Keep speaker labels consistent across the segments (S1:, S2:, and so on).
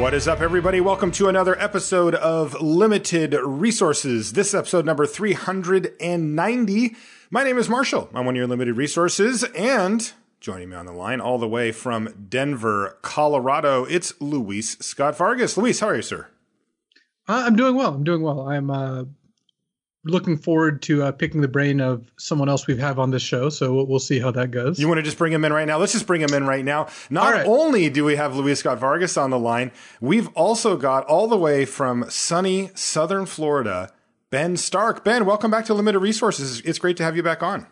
S1: What is up, everybody? Welcome to another episode of Limited Resources. This is episode number 390. My name is Marshall. I'm one of your Limited Resources, and joining me on the line all the way from Denver, Colorado, it's Luis Scott-Vargas. Luis, how are you, sir?
S2: I'm doing well. I'm looking forward to picking the brain of someone else we have on this show, so we'll see how that goes.
S1: You want to just bring him in right now? Let's just bring him in right now. Not only do we have Luis Scott-Vargas on the line, we've also got all the way from sunny southern Florida, Ben Stark. Ben, welcome back to Limited Resources. It's great to have you back on.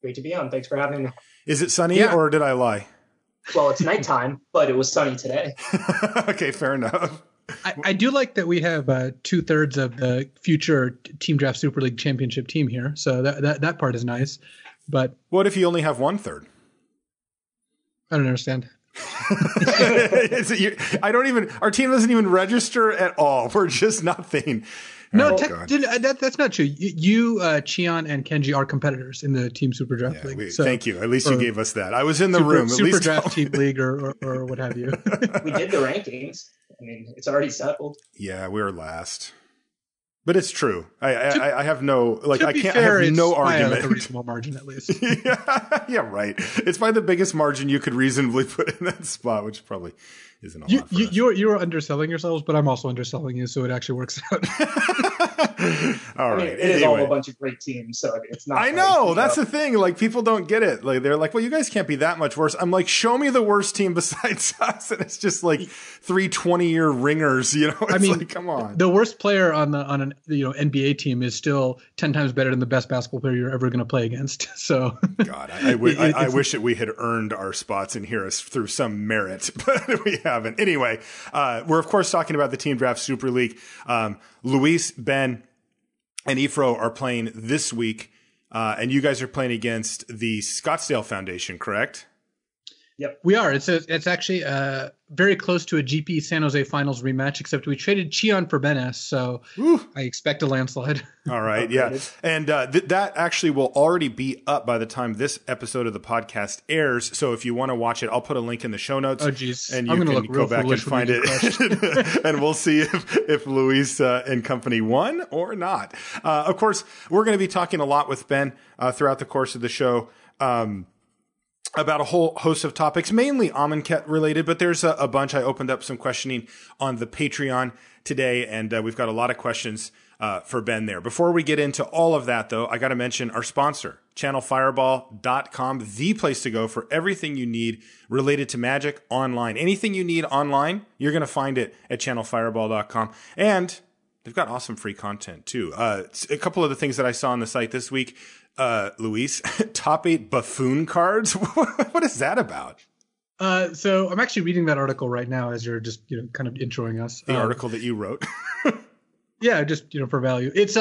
S3: Great to be on. Thanks for having me.
S1: Is it sunny or did I lie?
S3: Well, it's nighttime, but it was sunny today.
S1: Okay, fair enough.
S2: I do like that we have 2/3 of the future Team Draft Super League championship team here, so that part is nice. But
S1: what if you only have 1/3?
S2: I don't understand.
S1: Our team doesn't even register at all. We're just nothing.
S2: No, that's not true. You, Chion, and Kenji are competitors in the Team Super Draft League.
S1: Thank you. At least you gave us that. I was in the room.
S2: Super Draft Team League or what have you.
S3: We did the rankings. I mean, it's already settled.
S1: Yeah, we were last. But it's true. I have no I have no argument.
S2: A reasonable margin, at least.
S1: yeah, right. It's by the biggest margin you could reasonably put in that spot, which probably isn't a lot.
S2: You're underselling yourselves, but I'm also underselling you, so it actually works out.
S1: All right.
S3: It is all a bunch of great teams, so it's not.
S1: I know that's the thing. Like, people don't get it. Like, they're like, "Well, you guys can't be that much worse." I'm like, "Show me the worst team besides us," and it's just like 3 20-year ringers. You know, it's like, come on.
S2: The worst player on an NBA team is still 10 times better than the best basketball player you're ever going to play against. So,
S1: God, I wish that we had earned our spots in here through some merit, but we haven't. Anyway, we're of course talking about the Team Draft Super League. Luis, Ben, and Ifro are playing this week, and you guys are playing against the Scottsdale Foundation, correct?
S3: Yep,
S2: we are. It's actually very close to a GP San Jose Finals rematch, except we traded Chion for Ben S, so I expect a landslide.
S1: All right, yeah. And that actually will already be up by the time this episode of the podcast airs. So if you want to watch it, I'll put a link in the show notes.
S2: Oh, geez.
S1: And you can go back and find it. And we'll see if Luis and company won or not. Of course, we're going to be talking a lot with Ben throughout the course of the show. About a whole host of topics, mainly Amonkhet related, but there's a bunch. I opened up some questioning on the Patreon today, and we've got a lot of questions for Ben there. Before we get into all of that, though, I got to mention our sponsor, channelfireball.com, the place to go for everything you need related to Magic online. Anything you need online, you're going to find it at channelfireball.com. And they've got awesome free content, too. A couple of the things that I saw on the site this week, Luis, top 8 buffoon cards. What is that about?
S2: So I'm actually reading that article right now as you're just kind of introing us.
S1: The article that you wrote.
S2: Yeah, just for value. It's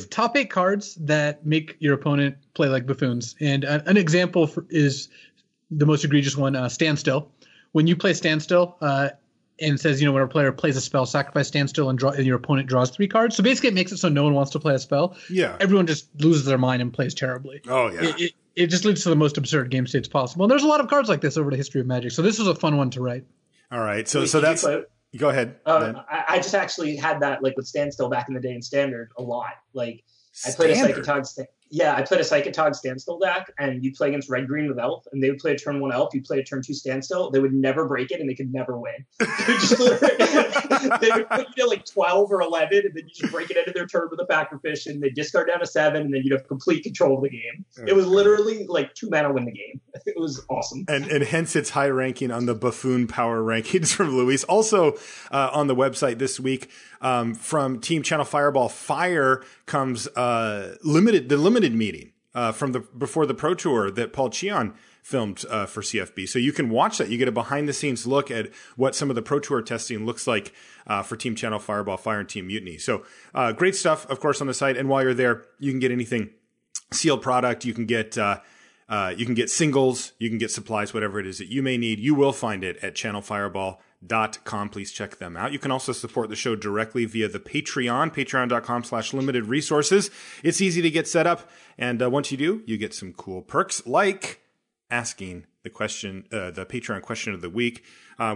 S2: top 8 cards that make your opponent play like buffoons. And an example is the most egregious one, Standstill. When you play Standstill, and it says, when a player plays a spell, sacrifice Standstill, and your opponent draws 3 cards. So basically it makes it so no one wants to play a spell.
S1: Yeah.
S2: Everyone just loses their mind and plays terribly.
S1: Oh, yeah.
S2: It just leads to the most absurd game states possible. And there's a lot of cards like this over the history of Magic. So this was a fun one to write.
S1: All right. So that's... Go ahead.
S3: I just actually had that with Standstill back in the day in Standard a lot. I played a Psychotog Standstill deck, and you'd play against Red Green with Elf, and they would play a turn 1 Elf, you'd play a turn 2 Standstill. They would never break it, and they could never win. They would put you to 12 or 11, and then you just break it into their turn with a Factor Fish, and they discard down to 7, and then you'd have complete control of the game. It was literally 2 mana win the game. It was awesome.
S1: And hence its high ranking on the buffoon power rankings from Luis. Also on the website this week, from Team Channel Fireball Fire comes the limited meeting before the Pro Tour that Paul Chion filmed for CFB. So you can watch that. You get a behind the scenes look at what some of the Pro Tour testing looks like for Team Channel Fireball Fire and Team Mutiny. So great stuff, of course, on the site. And while you're there, you can get anything sealed product. You can get singles, you can get supplies, whatever it is that you may need. You will find it at channelfireball.com. Please check them out. You can also support the show directly via the Patreon, patreon.com/limited resources. It's easy to get set up. And once you do, you get some cool perks like asking the Patreon question of the week.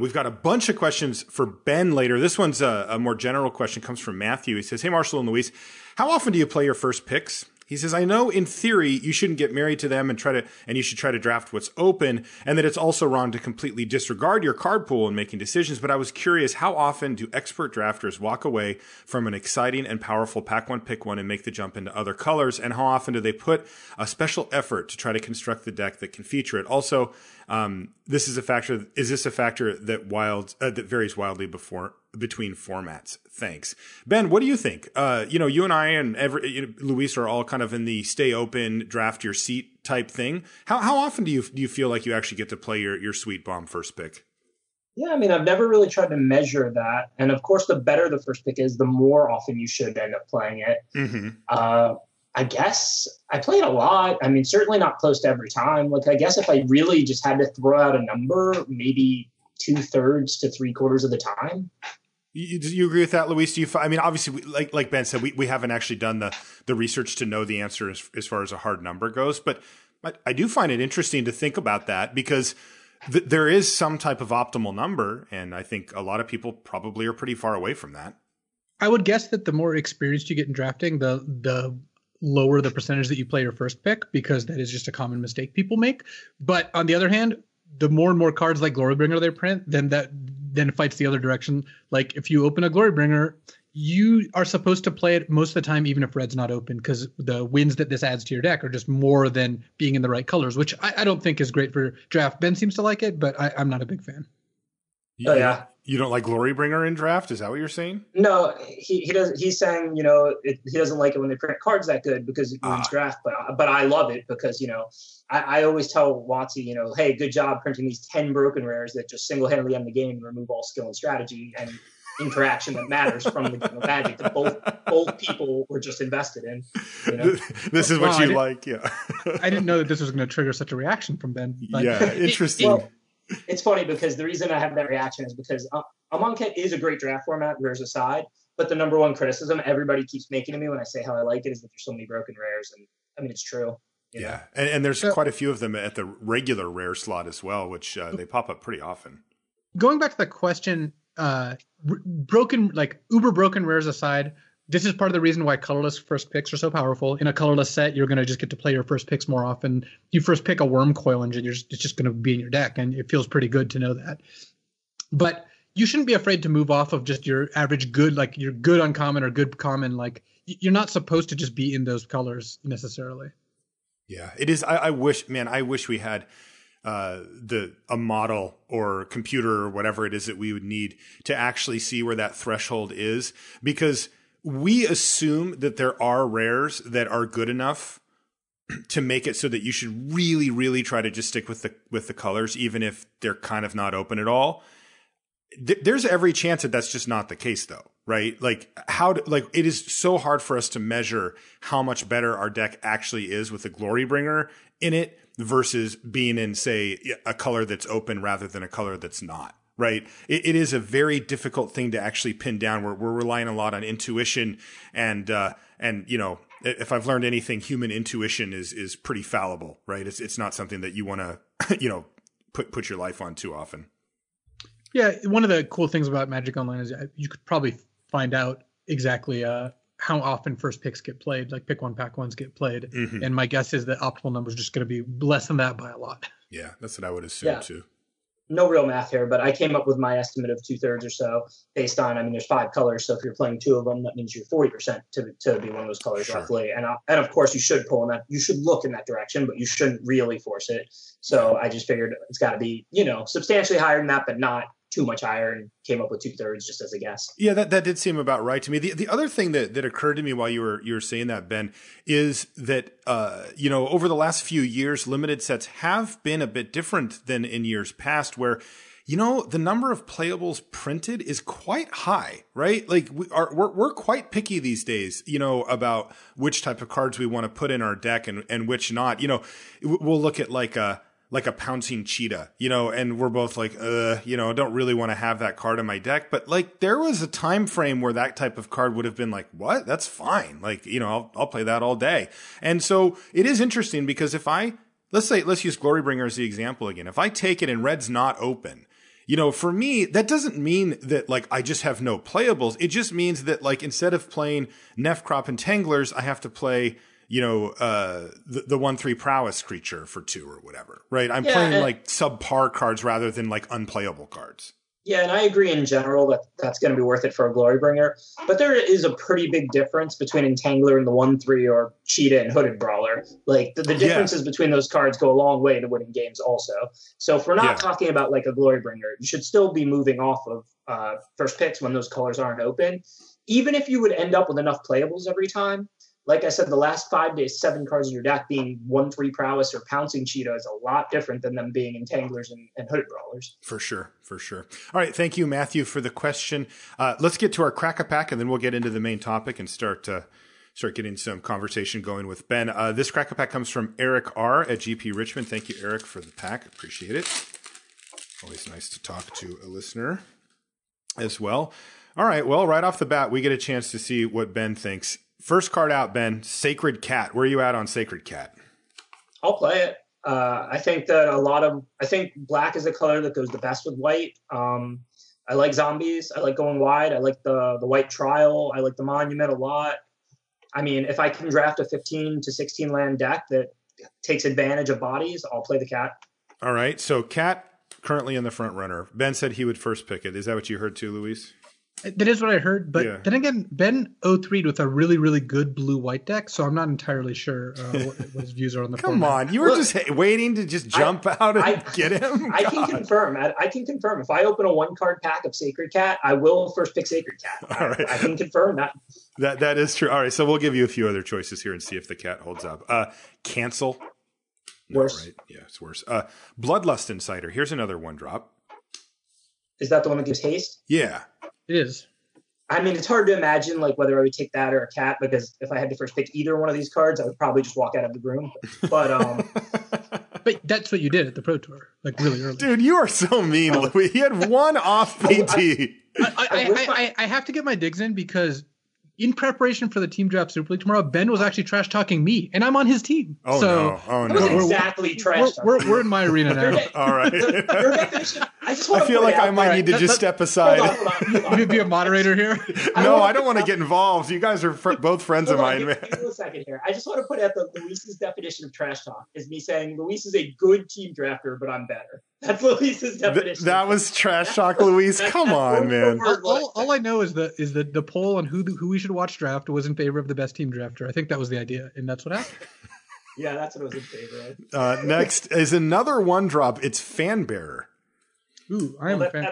S1: We've got a bunch of questions for Ben later. This one's a more general question, comes from Matthew. He says, "Hey, Marshall and Luis, how often do you play your first picks?" He says, "I know in theory you shouldn't get married to them and you should try to draft what's open, and that it's also wrong to completely disregard your card pool in making decisions. But I was curious, how often do expert drafters walk away from an exciting and powerful pack one, pick one and make the jump into other colors? And how often do they put a special effort to try to construct the deck that can feature it? Also, this is a factor. Is this a factor that that varies wildly between formats? Thanks, Ben. What do you think? You and I and Luis are all kind of in the stay open, draft your seat type thing. How often do you feel like you actually get to play your sweet bomb first pick?
S3: Yeah, I mean, I've never really tried to measure that, and of course, the better the first pick is, the more often you should end up playing it. Mm-hmm. I guess I played a lot. I mean, certainly not close to every time. Like, I guess if I really just had to throw out a number, maybe 2/3 to 3/4 of the time.
S1: Do you agree with that, Luis? I mean, obviously, like Ben said, we haven't actually done the research to know the answer as far as a hard number goes. But I do find it interesting to think about that, because there is some type of optimal number, and I think a lot of people probably are pretty far away from that.
S2: I would guess that the more experienced you get in drafting, the lower the percentage that you play your first pick, because that is just a common mistake people make. But on the other hand, the more and more cards like Glorybringer they print, then it fights the other direction. Like, if you open a Glorybringer, you are supposed to play it most of the time, even if red's not open, because the wins that this adds to your deck are just more than being in the right colors, which I don't think is great for draft. Ben seems to like it, but I'm not a big fan.
S3: Oh, yeah.
S1: You don't like Glorybringer in draft? Is that what you're saying?
S3: No, he doesn't. He's saying, he doesn't like it when they print cards that good because it wins draft. But I love it because, I always tell WotC, hey, good job printing these 10 broken rares that just single-handedly end the game and remove all skill and strategy and interaction that matters from the game of Magic that both people were just invested in.
S1: This is what you like, yeah.
S2: I didn't know that this was going to trigger such a reaction from Ben. But
S1: yeah, interesting.
S3: It's funny because the reason I have that reaction is because Amonkhet is a great draft format, rares aside, but the number one criticism everybody keeps making to me when I say how I like it is that there's so many broken rares, and I mean, it's true.
S1: Yeah, and there's quite a few of them at the regular rare slot as well, which they pop up pretty often.
S2: Going back to the question, broken, like uber broken rares aside, this is part of the reason why colorless first picks are so powerful. In a colorless set, you're going to just get to play your first picks more often. You first pick a Worm Coil Engine, it's just going to be in your deck, and it feels pretty good to know that. But you shouldn't be afraid to move off of just your average good, like your good uncommon or good common. Like, you're not supposed to just be in those colors necessarily.
S1: Yeah, it is. I wish we had a model or computer or whatever it is that we would need to actually see where that threshold is, because we assume that there are rares that are good enough to make it so that you should really, really try to just stick with the colors, even if they're kind of not open at all. There's every chance that that's just not the case, though, right? Like, it is so hard for us to measure how much better our deck actually is with a Glorybringer in it versus being in, say, a color that's open rather than a color that's not. Right. It is a very difficult thing to actually pin down. We're relying a lot on intuition, and if I've learned anything, human intuition is pretty fallible. Right. It's not something that you want to, put your life on too often.
S2: Yeah. One of the cool things about Magic Online is you could probably find out exactly how often first picks get played, like pick one, pack ones get played. Mm-hmm. And my guess is the optimal number is just going to be less than that by a lot.
S1: Yeah. That's what I would assume too.
S3: No real math here, but I came up with my estimate of 2/3 or so based on, there's 5 colors. So if you're playing 2 of them, that means you're 40% to be one of those colors, sure, roughly. And of course you should you should look in that direction, but you shouldn't really force it. So I just figured it's got to be, substantially higher than that, but not too much higher, and came up with 2/3 just as a guess.
S1: Yeah, that did seem about right to me. The other thing that occurred to me while you were saying that, Ben, is that over the last few years, limited sets have been a bit different than in years past, where the number of playables printed is quite high, right? Like, we're quite picky these days, about which type of cards we want to put in our deck and which not. We'll look at like a pouncing cheetah, and we're both like, don't really want to have that card in my deck. But like, there was a time frame where that type of card would have been like, what? That's fine. Like, I'll play that all day. And so it is interesting because if I let's use Glorybringer as the example again. If I take it and red's not open, for me, that doesn't mean that like I just have no playables. It just means that like instead of playing Nefcrop and Tanglers, I have to play, the 1/3 prowess creature for 2 or whatever, right? I'm playing like subpar cards rather than like unplayable cards.
S3: Yeah, and I agree in general that that's going to be worth it for a Glorybringer. But there is a pretty big difference between Entangler and the 1/3 or Cheetah and Hooded Brawler. Like the differences between those cards go a long way to winning games also. So if we're not talking about like a Glorybringer, you should still be moving off of first picks when those colors aren't open. Even if you would end up with enough playables every time, like I said, the last 5 to 7 cards in your deck being 1/3 prowess or pouncing Cheetah is a lot different than them being Entanglers and Hooded Brawlers.
S1: For sure. All right, thank you, Matthew, for the question. Let's get to our Crack-a-Pack, and then we'll get into the main topic and start getting some conversation going with Ben. This Crack-a-Pack comes from Eric R. at GP Richmond. Thank you, Eric, for the pack. Appreciate it. Always nice to talk to a listener as well. All right, well, right off the bat, we get a chance to see what Ben thinks. First card out, Ben, Sacred Cat. Where are you at on Sacred Cat?
S3: I'll play it. I think that I think black is a color that goes the best with white. I like zombies. I like going wide. I like the white trial. I like the monument a lot. I mean, if I can draft a 15 to 16 land deck that takes advantage of bodies, I'll play the cat.
S1: All right. So cat currently in the front runner. Ben said he would first pick it. Is that what you heard too, Luis?
S2: That is what I heard, but then again, Ben 0-3'd with a really, really good blue-white deck, so I'm not entirely sure what his views are on the
S1: Come on, you were just waiting to just jump out and get him?
S3: I can confirm. If I open a 1-card pack of Sacred Cat, I will first pick Sacred Cat.
S1: All right.
S3: I can confirm that.
S1: That is true. All right, so we'll give you a few other choices here and see if the cat holds up. Cancel.
S3: Worse.
S1: Right? Yeah, it's worse. Bloodlust Insider. Here's another 1-drop.
S3: Is that the one that gives haste?
S1: Yeah.
S2: It is.
S3: I mean, it's hard to imagine like whether I would take that or a cat, because if I had to first pick either one of these cards, I would probably just walk out of the room. But
S2: but that's what you did at the Pro Tour, like really early.
S1: Dude, you are so mean, Louis. He had one off PT.
S2: I have to get my digs in because in preparation for the Team Draft Super League tomorrow, Ben was actually trash talking me, and I'm on his team.
S1: Oh,
S2: so
S1: no.
S3: That was exactly trash talking.
S2: We're in my arena now.
S1: All right.
S3: Your definition, I
S1: feel like I might need to just step aside.
S3: Hold on.
S2: You'd be a moderator here?
S1: No, I don't want to get involved. You guys are both friends of mine, man.
S3: Give me a second here. I just want to put out that Luis's definition of trash talk is me saying Luis is a good team drafter, but I'm better. That's Luis's definition.
S1: That was trash talk, Luis. Come on, man.
S2: All I know is that the poll on who we should watch draft was in favor of the best team drafter. I think that was the idea, and that's what happened.
S3: Yeah, that's what it was in favor of.
S1: Next is another 1-drop. It's Fanbearer.
S2: Ooh, I am a fan.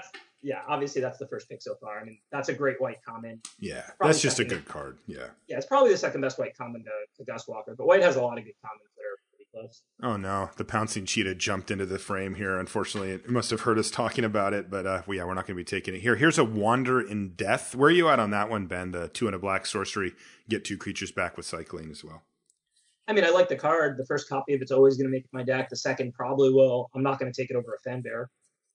S3: Obviously that's the first pick so far. I mean, that's a great white common.
S1: Yeah,
S3: Probably
S1: that's just a good card. Yeah,
S3: it's probably the second best white common to Gus Walker, but white has a lot of good commons that are pretty close.
S1: Oh no, the pouncing cheetah jumped into the frame here. Unfortunately, it must have heard us talking about it, but we're not going to be taking it here. Here's a Wander in Death. Where are you at on that one, Ben? The 2 and a black sorcery, get 2 creatures back with cycling as well.
S3: I mean, I like the card. The first copy of it's always going to make my deck. The second probably will. I'm not going to take it over a Fanbearer.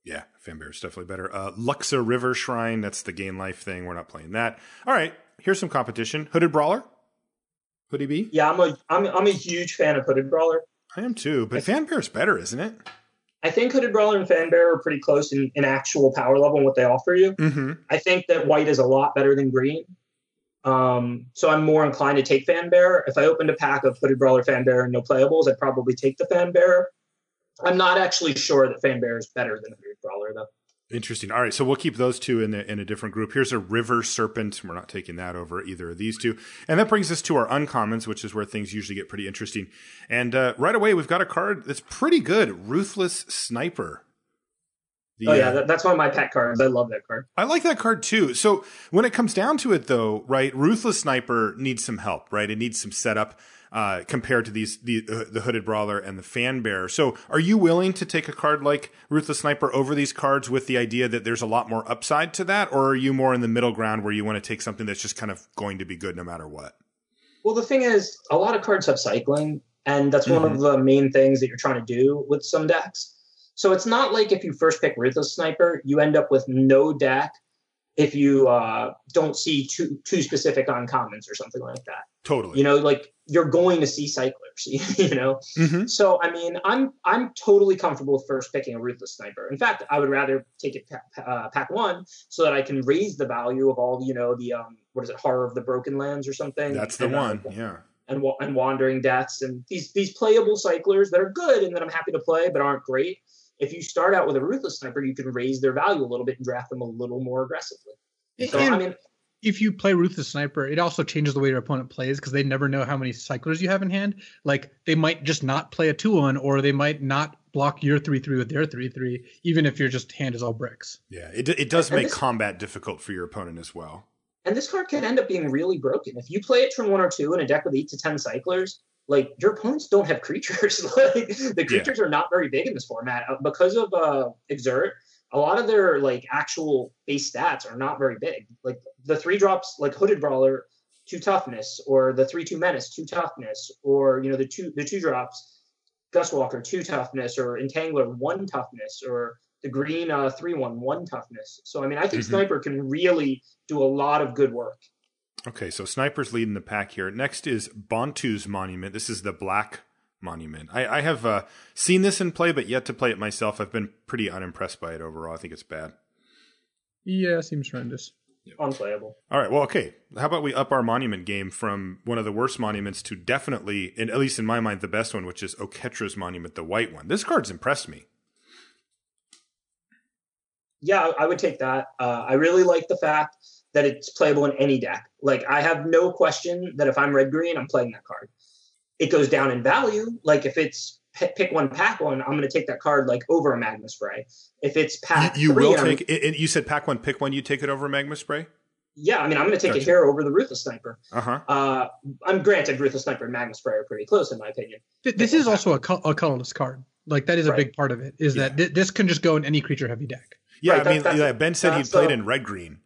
S1: Yeah, Fanbearer is definitely better. Luxa River Shrine, that's the gain life thing. We're not playing that. All right, here's some competition. Hooded Brawler? Hoodie B?
S3: Yeah, I'm a huge fan of Hooded Brawler.
S1: I am too, but Fanbearer's better, isn't it?
S3: I think Hooded Brawler and Fanbearer are pretty close in actual power level and what they offer you.
S1: Mm-hmm.
S3: I think that white is a lot better than green. So I'm more inclined to take Fanbearer. If I opened a pack of Hooded Brawler, Fanbearer, and no playables, I'd probably take the Fanbearer. I'm not actually sure that Fanbearer is better than Hooded Brawler, though.
S1: Interesting. All right, so we'll keep those two in a different group. Here's a River Serpent. We're not taking that over either of these two. And that brings us to our uncommons, which is where things usually get pretty interesting. And right away, we've got a card that's pretty good. Ruthless Sniper.
S3: That's one of my pet cards. I love that card.
S1: I like that card too. So when it comes down to it, though, right, Ruthless Sniper needs some help, right? It needs some setup compared to the Hooded Brawler and the Fanbearer. So are you willing to take a card like Ruthless Sniper over these cards with the idea that there's a lot more upside to that? Or are you more in the middle ground where you want to take something that's just kind of going to be good no matter what?
S3: Well, the thing is, a lot of cards have cycling, and that's one of the main things that you're trying to do with some decks. So it's not like if you first pick Ruthless Sniper, you end up with no deck if you don't see too specific uncommons or something like that.
S1: Totally.
S3: You know, like you're going to see cyclers, you know?
S1: Mm-hmm.
S3: So, I mean, I'm totally comfortable with first picking a Ruthless Sniper. In fact, I would rather take it pack one so that I can raise the value of all, you know, the, what is it, Horror of the Broken Lands or something?
S1: That's the one, yeah.
S3: And Wandering Deaths and these playable cyclers that are good and that I'm happy to play but aren't great. If you start out with a Ruthless Sniper, you can raise their value a little bit and draft them a little more aggressively. So, I mean,
S2: if you play Ruthless Sniper, it also changes the way your opponent plays because they never know how many cyclers you have in hand. Like, they might just not play a 2-1, or they might not block your 3-3 with their 3-3, even if your just hand is all bricks.
S1: Yeah, it does make combat difficult for your opponent as well.
S3: And this card can end up being really broken. If you play it turn 1 or 2 in a deck with 8 to 10 cyclers, like, your opponents don't have creatures. Like, the creatures are not very big in this format. Because of Exert, a lot of their, like, actual base stats are not very big. Like, the 3-drops, like Hooded Brawler, 2 toughness, or the 3/2 Menace, 2 toughness, or, you know, the 2-drops, Gustwalker, 2 toughness, or Entangler, 1 toughness, or the green 3/1, 1 toughness. So, I mean, I think Sniper can really do a lot of good work.
S1: Okay, so Sniper's leading the pack here. Next is Bontu's Monument. This is the black monument. I have seen this in play, but yet to play it myself. I've been pretty unimpressed by it overall. I think it's bad.
S2: Yeah, seems horrendous.
S3: Yeah. Unplayable.
S1: All right, well, okay. How about we up our monument game from one of the worst monuments to definitely, at least in my mind, the best one, which is Oketra's Monument, the white one. This card's impressed me.
S3: Yeah, I would take that. I really like the fact that it's playable in any deck. Like, I have no question that if I'm red-green, I'm playing that card. It goes down in value. Like, if it's pick one, pack one, I'm going to take that card, like, over a Magma Spray. If it's pack
S1: you
S3: three,
S1: will take it. You said pack one, pick one, you take it over Magma Spray?
S3: Yeah, I mean, I'm going to take it here over the Ruthless Sniper.
S1: Uh-huh.
S3: I'm granted Ruthless Sniper and Magma Spray are pretty close, in my opinion.
S2: This is also a colorless card. Like, that is a big part of it, is that this can just go in any creature-heavy deck.
S1: Yeah, right, I mean, Ben said he played in red-green.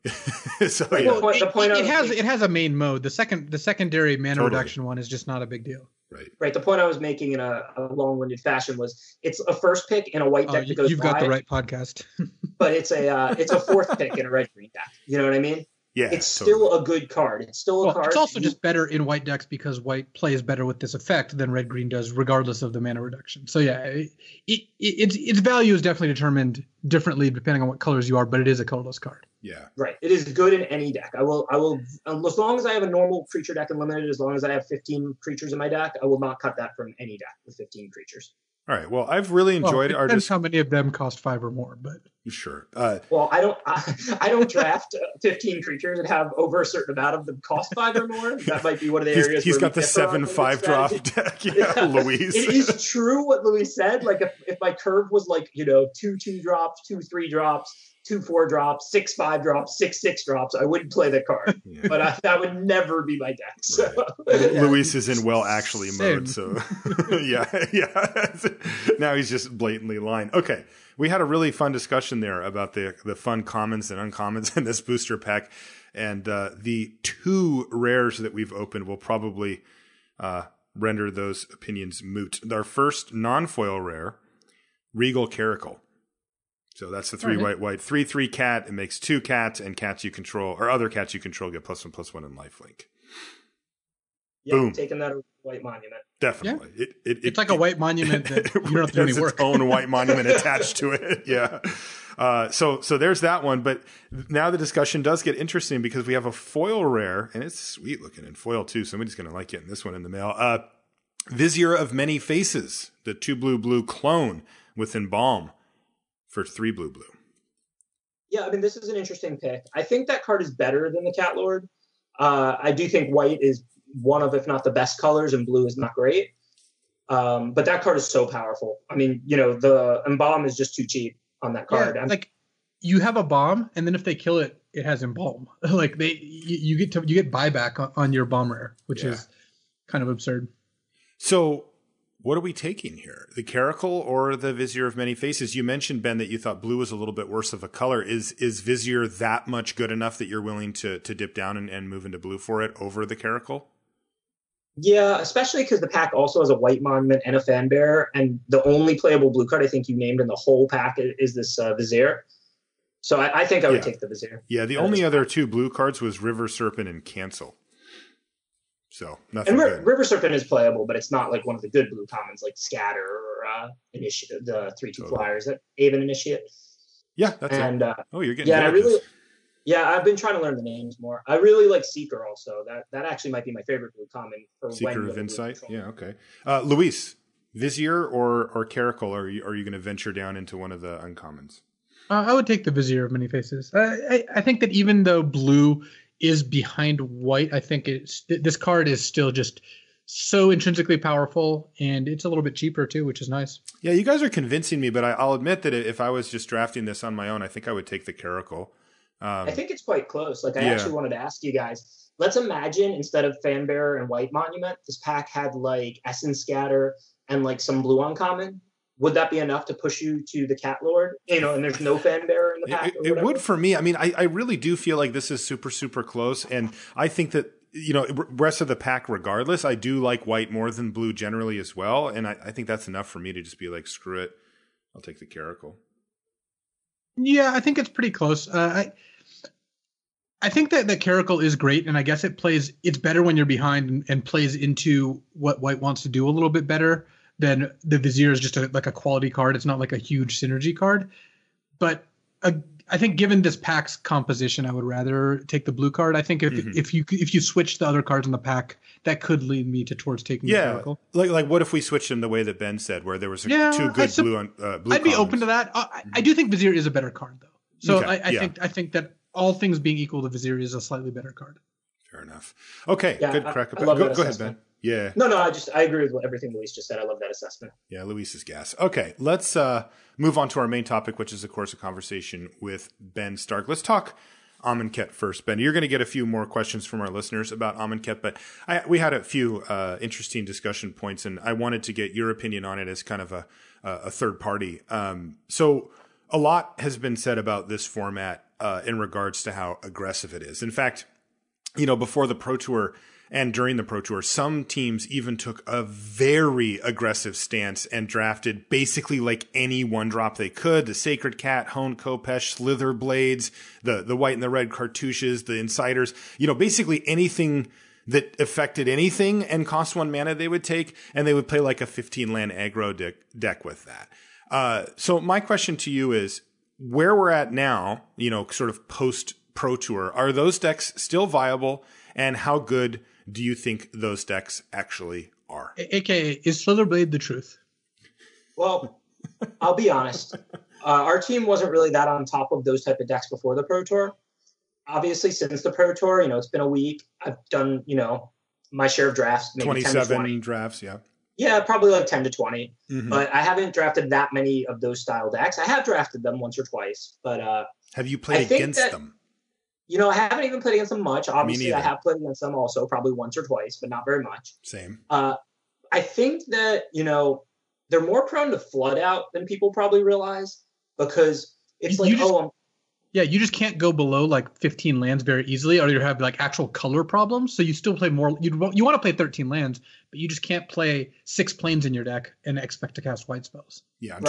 S1: So,
S3: right,
S1: yeah.
S2: It has a main mode. The secondary mana reduction one is just not a big deal.
S3: Right. The point I was making in a long-winded fashion was it's a first pick in a white deck that goes
S2: You've got the right podcast.
S3: But it's a fourth pick in a red-green deck. You know what I mean?
S1: Yeah,
S3: it's still a good card. It's still a card.
S2: It's also just better in white decks because white plays better with this effect than red-green does, regardless of the mana reduction. So yeah, its value is definitely determined differently depending on what colors you are, but it is a colorless card.
S1: Yeah,
S3: right. It is good in any deck. I will, as long as I have a normal creature deck and limited, as long as I have 15 creatures in my deck, I will not cut that from any deck with 15 creatures.
S1: All right. Well, I've really enjoyed
S2: our. Depends how many of them cost 5 or more, but
S1: sure.
S3: Well, I don't draft 15 creatures and have over a certain amount of them cost 5 or more. That might be one of the areas.
S1: He's got the 7/5 drop deck. Yeah, Luis.
S3: It is true what Luis said. Like if my curve was like 2 2-drops, 2 3-drops, 2 4-drops, 6 5-drops, 6 6-drops, I wouldn't play the card. Yeah. But that would never be my deck. So.
S1: Right. Luis is in actually mode, so yeah. Now he's just blatantly lying. Okay, we had a really fun discussion there about the fun commons and uncommons in this booster pack, and the 2 rares that we've opened will probably render those opinions moot. Our first non-foil rare, Regal Caracal. So that's the 3 white 3/3 cat. It makes 2 cats, and cats you control or other cats you control get +1/+1 in lifelink.
S3: Yeah, boom. Taking that white monument.
S1: Definitely.
S2: Yeah. It's like a white monument that you don't have to do any work.
S1: Its own white monument attached to it. Yeah. So there's that one. But now the discussion does get interesting because we have a foil rare, and it's sweet looking in foil too. Somebody's going to like getting this one in the mail. Vizier of Many Faces, the 2 blue clone with Embalm for 3 blue.
S3: Yeah, I mean, this is an interesting pick. I think that card is better than the Cat Lord. I do think white is one of, if not the best colors, and blue is not great. But that card is so powerful. I mean, the Embalm is just too cheap on that card.
S2: Yeah, like, you have a bomb, and then if they kill it, it has Embalm. Like, you get buyback on your bomb rare, which is kind of absurd.
S1: So what are we taking here? The Caracal or the Vizier of Many Faces? You mentioned, Ben, that you thought blue was a little bit worse of a color. Is Vizier that much good enough that you're willing to dip down and move into blue for it over the Caracal?
S3: Yeah, especially because the pack also has a white monument and a fan bearer, and the only playable blue card I think you named in the whole pack is this Vizier. So I think I would take the Vizier.
S1: Yeah, the only other 2 blue cards was River Serpent and Cancel. So nothing.
S3: And River Serpent is playable, but it's not like one of the good blue commons like Scatter or Initiate, the 3/2 flyers that Avon Initiate.
S1: Yeah, that's it. You're getting
S3: I've been trying to learn the names more. I really like Seeker also. That actually might be my favorite blue common. For
S1: Seeker of Insight. Yeah, okay. Luis, Vizier or Caracal? Are you going to venture down into one of the uncommons?
S2: I would take the Vizier of Many Faces. I think that even though blue is behind white, I think this card is still just so intrinsically powerful, and it's a little bit cheaper too, which is nice.
S1: Yeah, you guys are convincing me, but I'll admit that if I was just drafting this on my own, I think I would take the Caracal.
S3: I think it's quite close. Like I actually wanted to ask you guys, let's imagine instead of Fanbearer and White Monument, this pack had like Essence Scatter and like some blue uncommon. Would that be enough to push you to the Cat Lord? And there's no Fanbearer in the pack.
S1: It would for me. I mean, I really do feel like this is super, super close. And I think that, rest of the pack, regardless, I do like white more than blue generally as well. And I think that's enough for me to just be like, screw it. I'll take the Caracal.
S2: Yeah, I think it's pretty close. I think that the Caracal is great. And I guess it's better when you're behind and plays into what white wants to do a little bit better. Then the Vizier is just like a quality card. It's not like a huge synergy card. But I think given this pack's composition, I would rather take the blue card. I think if you switch the other cards in the pack, that could lead me towards taking the Caracal.
S1: Like what if we switched them the way that Ben said, where there was 2 good blue
S2: I'd be open to that. I do think Vizier is a better card, though. So okay. I think that all things being equal, the Vizier is a slightly better card.
S1: Fair enough. Okay, good crack. Go ahead, Ben. Yeah.
S3: No, I agree with everything Luis just said. I love that assessment.
S1: Yeah, Luis's gas. Okay, let's move on to our main topic, which is, of course, a conversation with Ben Stark. Let's talk Amonkhet first. Ben, you're going to get a few more questions from our listeners about Amonkhet, but we had a few interesting discussion points, and I wanted to get your opinion on it as kind of a third party. So a lot has been said about this format in regards to how aggressive it is. In fact, before the Pro Tour and during the Pro Tour, some teams even took a very aggressive stance and drafted basically like any one drop they could. The Sacred Cat, Honed Kopesh, Slither Blades, the white and the red cartouches, the Insiders, basically anything that affected anything and cost 1 mana they would take, and they would play like a 15 land aggro deck with that. So my question to you is, where we're at now, sort of post Pro Tour, are those decks still viable, and how good do you think those decks actually are?
S2: AKA, is Slitherblade the truth?
S3: Well, I'll be honest. Our team wasn't really that on top of those type of decks before the Pro Tour. Obviously, since the Pro Tour, it's been a week. I've done, my share of drafts. Maybe
S1: 27
S3: 10 to 20
S1: drafts, yeah.
S3: Yeah, probably like 10 to 20. Mm-hmm. But I haven't drafted that many of those style decks. I have drafted them once or twice. But
S1: have you played against them?
S3: I haven't even played against them much. Obviously, I have played against them also, probably once or twice, but not very much.
S1: Same.
S3: I think that, they're more prone to flood out than people probably realize, because it's
S2: you just can't go below like 15 lands very easily, or you have like actual color problems. So you still play more. You want to play 13 lands, but you just can't play 6 planes in your deck and expect to cast white spells.
S1: Yeah,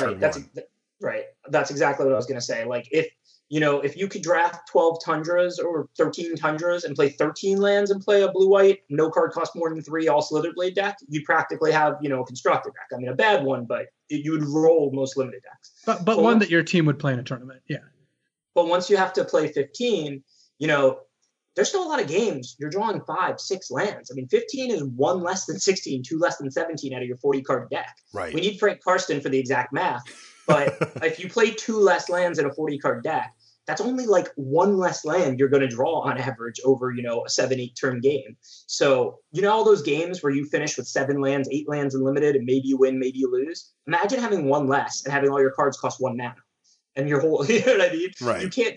S3: right. That's exactly what I was going to say. Like if you could draft 12 Tundras or 13 Tundras and play 13 lands and play a blue-white, no card cost more than 3, all Slitherblade deck, you practically have, a constructed deck. I mean, a bad one, but you would roll most limited decks.
S2: But one that your team would play in a tournament, yeah.
S3: But once you have to play 15, there's still a lot of games. You're drawing 5, 6 lands. I mean, 15 is 1 less than 16, 2 less than 17 out of your 40-card deck.
S1: Right.
S3: We need Frank Karsten for the exact math. But if you play 2 less lands in a 40-card deck, that's only like 1 less land you're going to draw on average over, a 7-8 turn game. So, all those games where you finish with 7 lands, 8 lands unlimited, and maybe you win, maybe you lose. Imagine having 1 less and having all your cards cost 1 mana. And your whole, you know what I mean?
S1: Right.
S3: You can't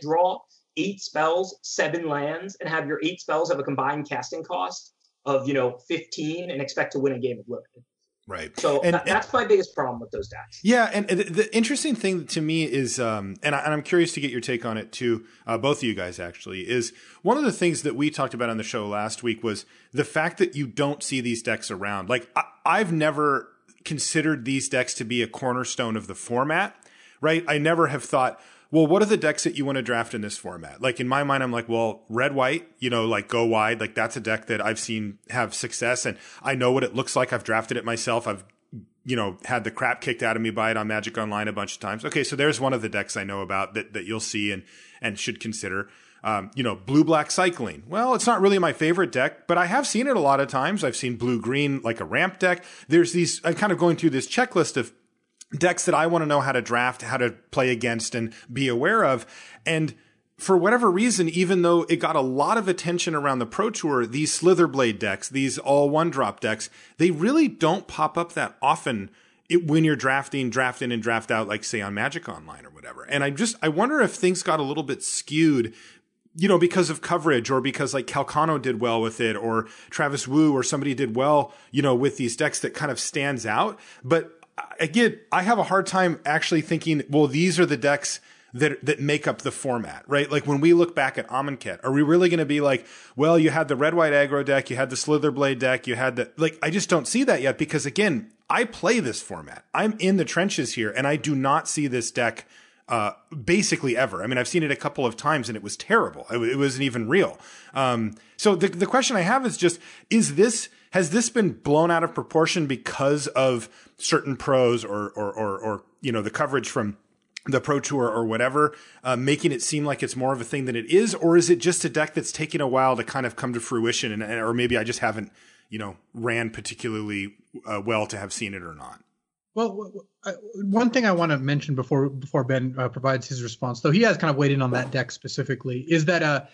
S3: draw 8 spells, 7 lands, and have your 8 spells have a combined casting cost of, 15 and expect to win a game of limited.
S1: Right.
S3: So that's my biggest problem with those decks.
S1: Yeah. And the interesting thing to me is, and I'm curious to get your take on it too, both of you guys actually, is one of the things that we talked about on the show last week was the fact that you don't see these decks around. Like I've never considered these decks to be a cornerstone of the format. Right. I never have thought, well, what are the decks that you want to draft in this format? Like in my mind, I'm like, well, red, white, like go wide. Like that's a deck that I've seen have success and I know what it looks like. I've drafted it myself. I've, had the crap kicked out of me by it on Magic Online a bunch of times. Okay. So there's one of the decks I know about that you'll see and should consider. Blue-black cycling. Well, it's not really my favorite deck, but I have seen it a lot of times. I've seen blue-green, like a ramp deck. I'm kind of going through this checklist of decks that I want to know how to draft, how to play against and be aware of. And for whatever reason, even though it got a lot of attention around the Pro Tour, these Slitherblade decks, these all one-drop decks, they really don't pop up that often when you're draft in and draft out, like say on Magic Online or whatever. And I wonder if things got a little bit skewed because of coverage or because like Calcano did well with it or Travis Wu or somebody did well, with these decks that kind of stands out. But again, I have a hard time actually thinking, well, these are the decks that make up the format, right? Like when we look back at Amonkhet, are we really going to be like, well, you had the red-white aggro deck, you had the Slitherblade deck, you had I just don't see that yet because again, I play this format. I'm in the trenches here and I do not see this deck basically ever. I mean, I've seen it a couple of times and it was terrible. It wasn't even real. So the question I have is just, has this been blown out of proportion because of certain pros or the coverage from the Pro Tour or whatever, making it seem like it's more of a thing than it is? Or is it just a deck that's taking a while to kind of come to fruition or maybe I just haven't, ran particularly well to have seen it or not?
S2: Well, one thing I want to mention before Ben provides his response, though he has kind of weighed in on that deck specifically, is that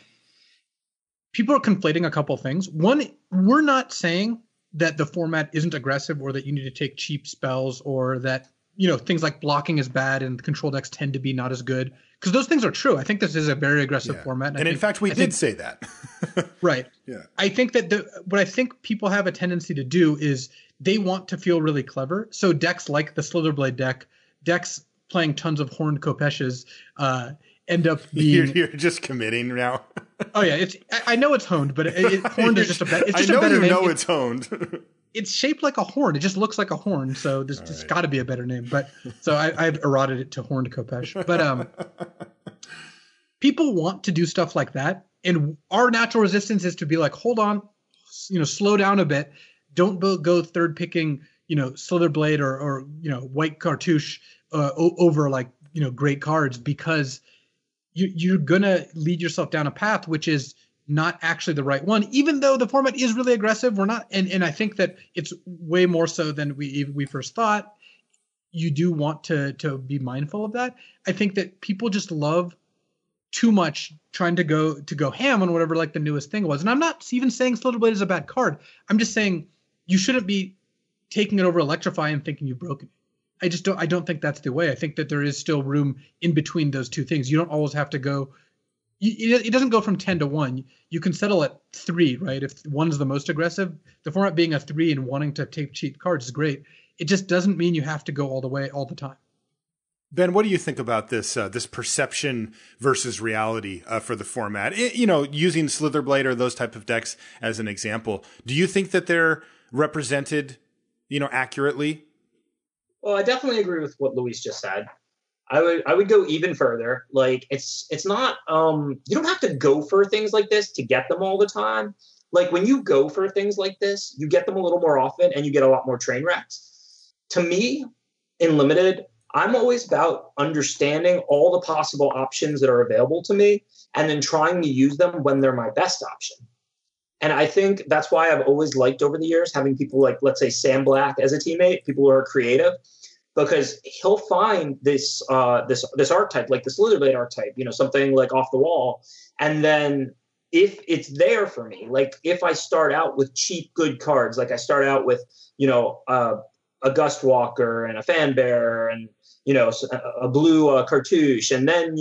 S2: people are conflating a couple things. One, we're not saying that the format isn't aggressive or that you need to take cheap spells or that, things like blocking is bad and control decks tend to be not as good. Because those things are true. I think this is a very aggressive format.
S1: And in fact, we did say that.
S2: Right. Yeah. I think that what I think people have a tendency to do is they want to feel really clever. So decks like the Slitherblade deck, decks playing tons of Horned Kopeshes, end up being...
S1: You're just committing now.
S2: Oh yeah, I know it's honed, but horned is just a better. It's just a better name.
S1: It's honed.
S2: It's shaped like a horn. It just looks like a horn. So there's just got to be a better name. But so I've eroded it to Horned Kopesh. But people want to do stuff like that, and our natural resistance is to be like, hold on, slow down a bit. Don't go third picking, Slitherblade or White Cartouche over like great cards because you're gonna lead yourself down a path which is not actually the right one, even though the format is really aggressive. We're not, and I think that it's way more so than we first thought. You do want to be mindful of that. I think that people just love too much trying to go ham on whatever like the newest thing was. And I'm not even saying Slitherblade is a bad card. I'm just saying you shouldn't be taking it over Electrify and thinking you've broken it. I don't think that's the way. I think that there is still room in between those two things. You don't always have to go. It doesn't go from 10 to 1. You can settle at 3, right? If 1 is the most aggressive, the format being a 3 and wanting to take cheap cards is great. It just doesn't mean you have to go all the way all the time.
S1: Ben, what do you think about this perception versus reality for the format? Using Slitherblade or those type of decks as an example, do you think that they're represented, accurately?
S3: Well, I definitely agree with what Luis just said. I would go even further. Like it's not you don't have to go for things like this to get them all the time. Like when you go for things like this, you get them a little more often and you get a lot more train wrecks. To me, in Limited, I'm always about understanding all the possible options that are available to me and then trying to use them when they're my best option. And I think that's why I've always liked over the years having people like, let's say, Sam Black as a teammate, people who are creative, because he'll find this archetype, like the Slitherblade archetype, something like off the wall. And then if it's there for me, like if I start out with cheap, good cards, like I start out with, a Gust Walker and a Fan Bear and, a blue Cartouche. And then,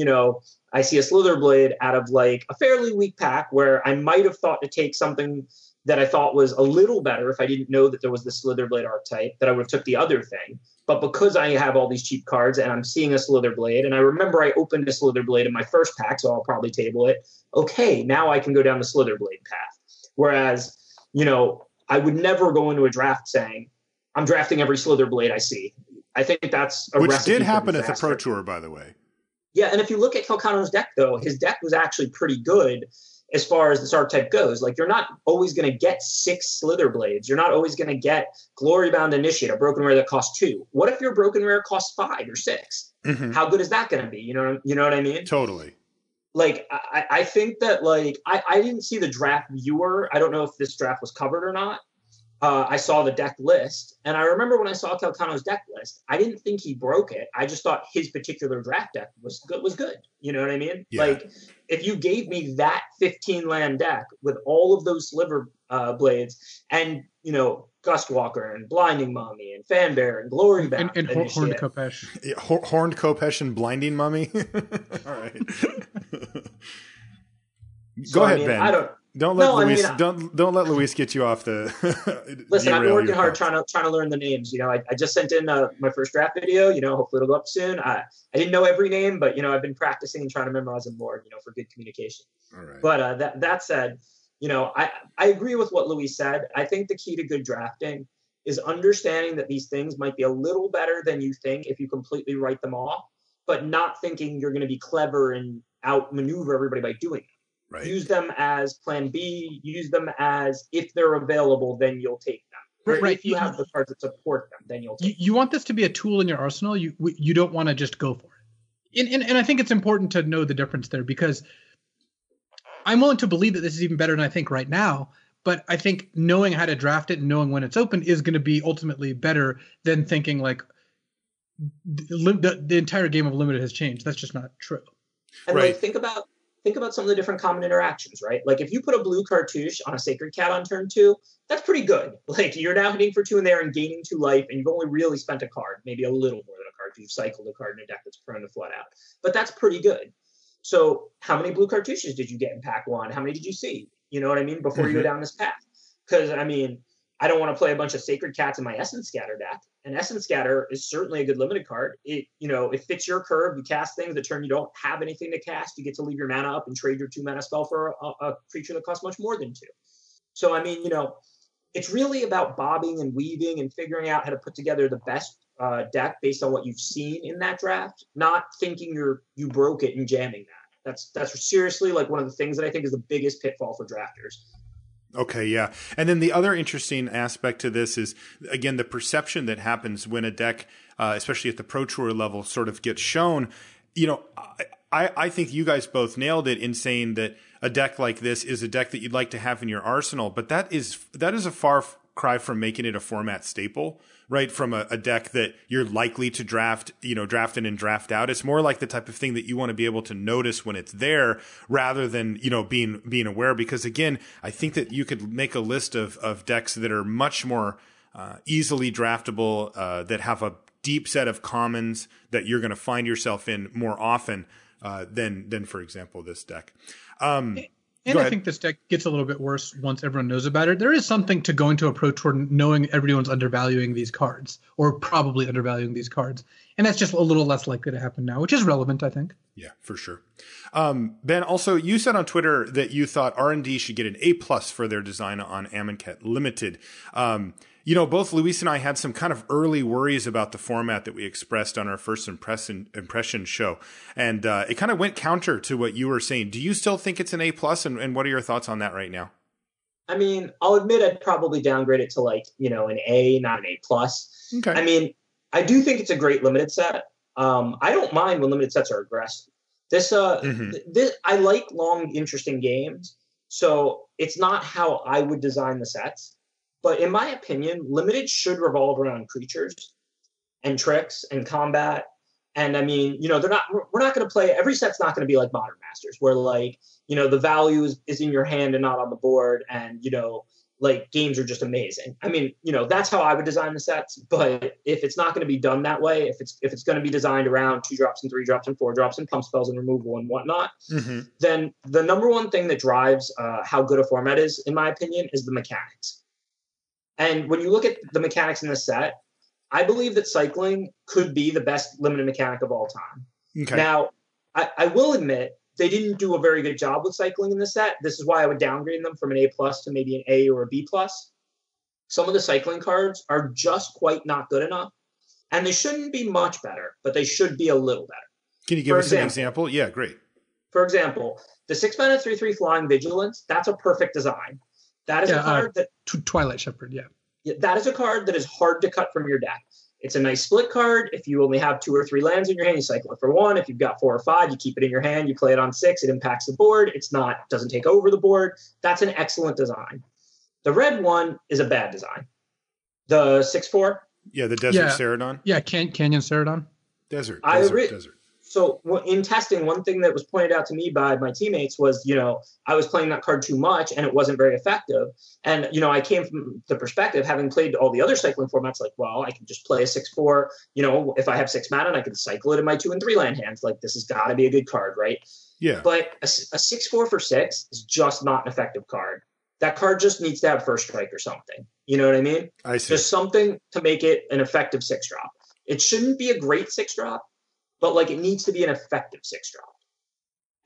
S3: I see a Slitherblade out of like a fairly weak pack where I might have thought to take something that I thought was a little better if I didn't know that there was the Slitherblade archetype, that I would have took the other thing. But because I have all these cheap cards and I'm seeing a Slitherblade, and I remember I opened a Slitherblade in my first pack, so I'll probably table it. Okay, now I can go down the Slitherblade path. Whereas, I would never go into a draft saying, I'm drafting every Slitherblade I see. I think that's a
S1: which did happen at the Pro Tour, by the way.
S3: Yeah, and if you look at Calcano's deck, though, his deck was actually pretty good as far as this archetype goes. Like, you're not always going to get 6 Slither Blades. You're not always going to get Glorybound Initiate, a broken rare that costs 2. What if your broken rare costs 5 or 6? Mm-hmm. How good is that going to be? You know what I mean?
S1: Totally.
S3: Like, I think that, like, I didn't see the draft viewer. I don't know if this draft was covered or not. I saw the deck list, and I remember when I saw Calcano's deck list, I didn't think he broke it. I just thought his particular draft deck was good. You know what I mean? Yeah. Like, if you gave me that 15 land deck with all of those Sliver Blades and, Gustwalker and Blinding Mummy and Fanbear and Glorybound
S2: and Horned Kopesh.
S1: Yeah, Horned Kopesh and Blinding Mummy. All right. Go ahead, Ben. Don't let Luis. Don't let Luis get you off the.
S3: Listen, I've been working hard trying to learn the names. I just sent in my first draft video. Hopefully it'll go up soon. I didn't know every name, but I've been practicing and trying to memorize them more. For good communication.
S1: All right.
S3: But that said, I agree with what Luis said. I think the key to good drafting is understanding that these things might be a little better than you think if you completely write them off, but not thinking you're going to be clever and outmaneuver everybody by doing it.
S1: Right.
S3: Use them as plan B. Use them as, if they're available, then you'll take them. Right. If you have the cards that support them, then you'll take them.
S2: You want this to be a tool in your arsenal. You don't want to just go for it. And I think it's important to know the difference there, because I'm willing to believe that this is even better than I think right now. But I think knowing how to draft it and knowing when it's open is going to be ultimately better than thinking like the entire game of Limited has changed. That's just not true.
S3: And like, think about some of the different common interactions, right? Like, if you put a blue cartouche on a Sacred Cat on turn 2, that's pretty good. Like, you're now hitting for 2 in there and gaining 2 life, and you've only really spent a card, maybe a little more than a card. You've cycled a card in a deck that's prone to flood out. But that's pretty good. So how many blue cartouches did you get in pack 1? How many did you see? You know what I mean? Before you go down this path. Because, I don't want to play a bunch of Sacred Cats in my Essence Scatter deck. And Essence Scatter is certainly a good limited card. It fits your curve. You cast things. The turn you don't have anything to cast, you get to leave your mana up and trade your 2 mana spell for a creature that costs much more than 2. So, it's really about bobbing and weaving and figuring out how to put together the best deck based on what you've seen in that draft, not thinking you broke it and jamming that. That's seriously like one of the things that I think is the biggest pitfall for drafters.
S1: Okay, yeah. And then the other interesting aspect to this is, again, the perception that happens when a deck, especially at the Pro Tour level, sort of gets shown. I think you guys both nailed it in saying that a deck like this is a deck that you'd like to have in your arsenal, but that is a far cry from making it a format staple, right? From a deck that you're likely to draft in and draft out. It's more like the type of thing that you want to be able to notice when it's there, rather than, being aware. Because again, I think that you could make a list of decks that are much more easily draftable, that have a deep set of commons that you're going to find yourself in more often than for example, this deck.
S2: And I think this deck gets a little bit worse once everyone knows about it. There is something to going to a Pro Tour knowing everyone's undervaluing these cards, or probably undervaluing these cards. And that's just a little less likely to happen now, which is relevant, I think.
S1: Yeah, for sure. Ben, also, you said on Twitter that you thought R&D should get an A+ for their design on Amonkhet Limited. Both Luis and I had some kind of early worries about the format that we expressed on our first impression show. And it kind of went counter to what you were saying. Do you still think it's an A+? And what are your thoughts on that right now?
S3: I'll admit I'd probably downgrade it to an A, not an A+.
S1: Okay.
S3: I do think it's a great limited set. I don't mind when limited sets are aggressive. This I like long, interesting games. So it's not how I would design the sets. But in my opinion, limited should revolve around creatures and tricks and combat. And we're not going to play, every set's not going to be like Modern Masters, where the value is in your hand and not on the board. And, games are just amazing. That's how I would design the sets. But if it's not going to be done that way, if it's going to be designed around 2-drops and 3-drops and 4-drops and pump spells and removal and whatnot, then the number one thing that drives how good a format is, in my opinion, is the mechanics. And when you look at the mechanics in this set, I believe that cycling could be the best limited mechanic of all time.
S1: Okay.
S3: Now, I will admit they didn't do a very good job with cycling in this set. This is why I would downgrade them from an A+ to maybe an A or a B+. Some of the cycling cards are just quite not good enough. And they shouldn't be much better, but they should be a little better.
S1: Can you give us an example? Yeah, great.
S3: For example, the 6-mana 3/3 Flying Vigilance, that's a perfect design. That is a card that...
S2: Twilight Shepherd,
S3: Yeah, that is a card that is hard to cut from your deck. It's a nice split card. If you only have 2 or 3 lands in your hand, you cycle it for 1. If you've got 4 or 5, you keep it in your hand. You play it on 6. It impacts the board. Doesn't take over the board. That's an excellent design. The red one is a bad design. The 6/4.
S1: Yeah, the Desert Ceradon.
S2: Yeah, Canyon Ceradon.
S1: Desert.
S3: So in testing, one thing that was pointed out to me by my teammates was, I was playing that card too much and it wasn't very effective. And, I came from the perspective, having played all the other cycling formats, like, well, I can just play a 6/4, if I have 6 mana and I can cycle it in my 2 and 3 land hands. Like, this has got to be a good card, right?
S1: Yeah.
S3: But a 6/4 for 6 is just not an effective card. That card just needs to have first strike or something. You know what I mean?
S1: I see.
S3: Just something to make it an effective 6-drop. It shouldn't be a great 6-drop. But it needs to be an effective 6-drop.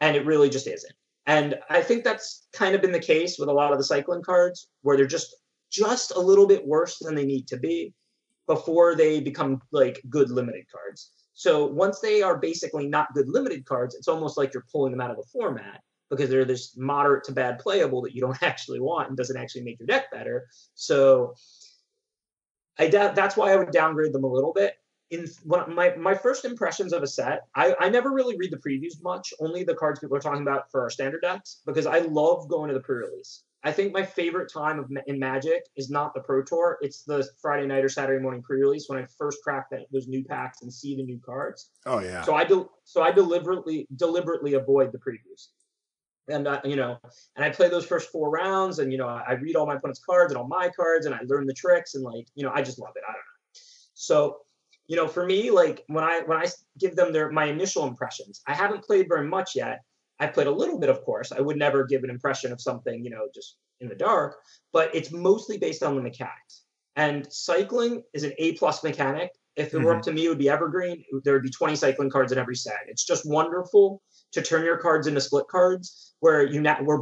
S3: And it really just isn't. And I think that's kind of been the case with a lot of the cycling cards, where they're just a little bit worse than they need to be before they become good limited cards. So once they are basically not good limited cards, it's almost like you're pulling them out of the format because they're this moderate to bad playable that you don't actually want and doesn't actually make your deck better. So that's why I would downgrade them a little bit. My first impressions of a set, I never really read the previews much, only the cards people are talking about for our standard decks, because I love going to the pre-release. I think my favorite time in Magic is not the Pro Tour, it's the Friday night or Saturday morning pre-release when I first crack those new packs and see the new cards.
S1: Oh yeah.
S3: So I deliberately avoid the previews. And and I play those first 4 rounds, and I read all my opponent's cards and all my cards, and I learn the tricks, and I just love it. I don't know. So for me, when I give them my initial impressions, I haven't played very much yet. I played a little bit, of course. I would never give an impression of something, just in the dark, but it's mostly based on the mechanics. And cycling is an A+ mechanic. If it were up to me, it would be evergreen. There would be 20 cycling cards in every set. It's just wonderful to turn your cards into split cards where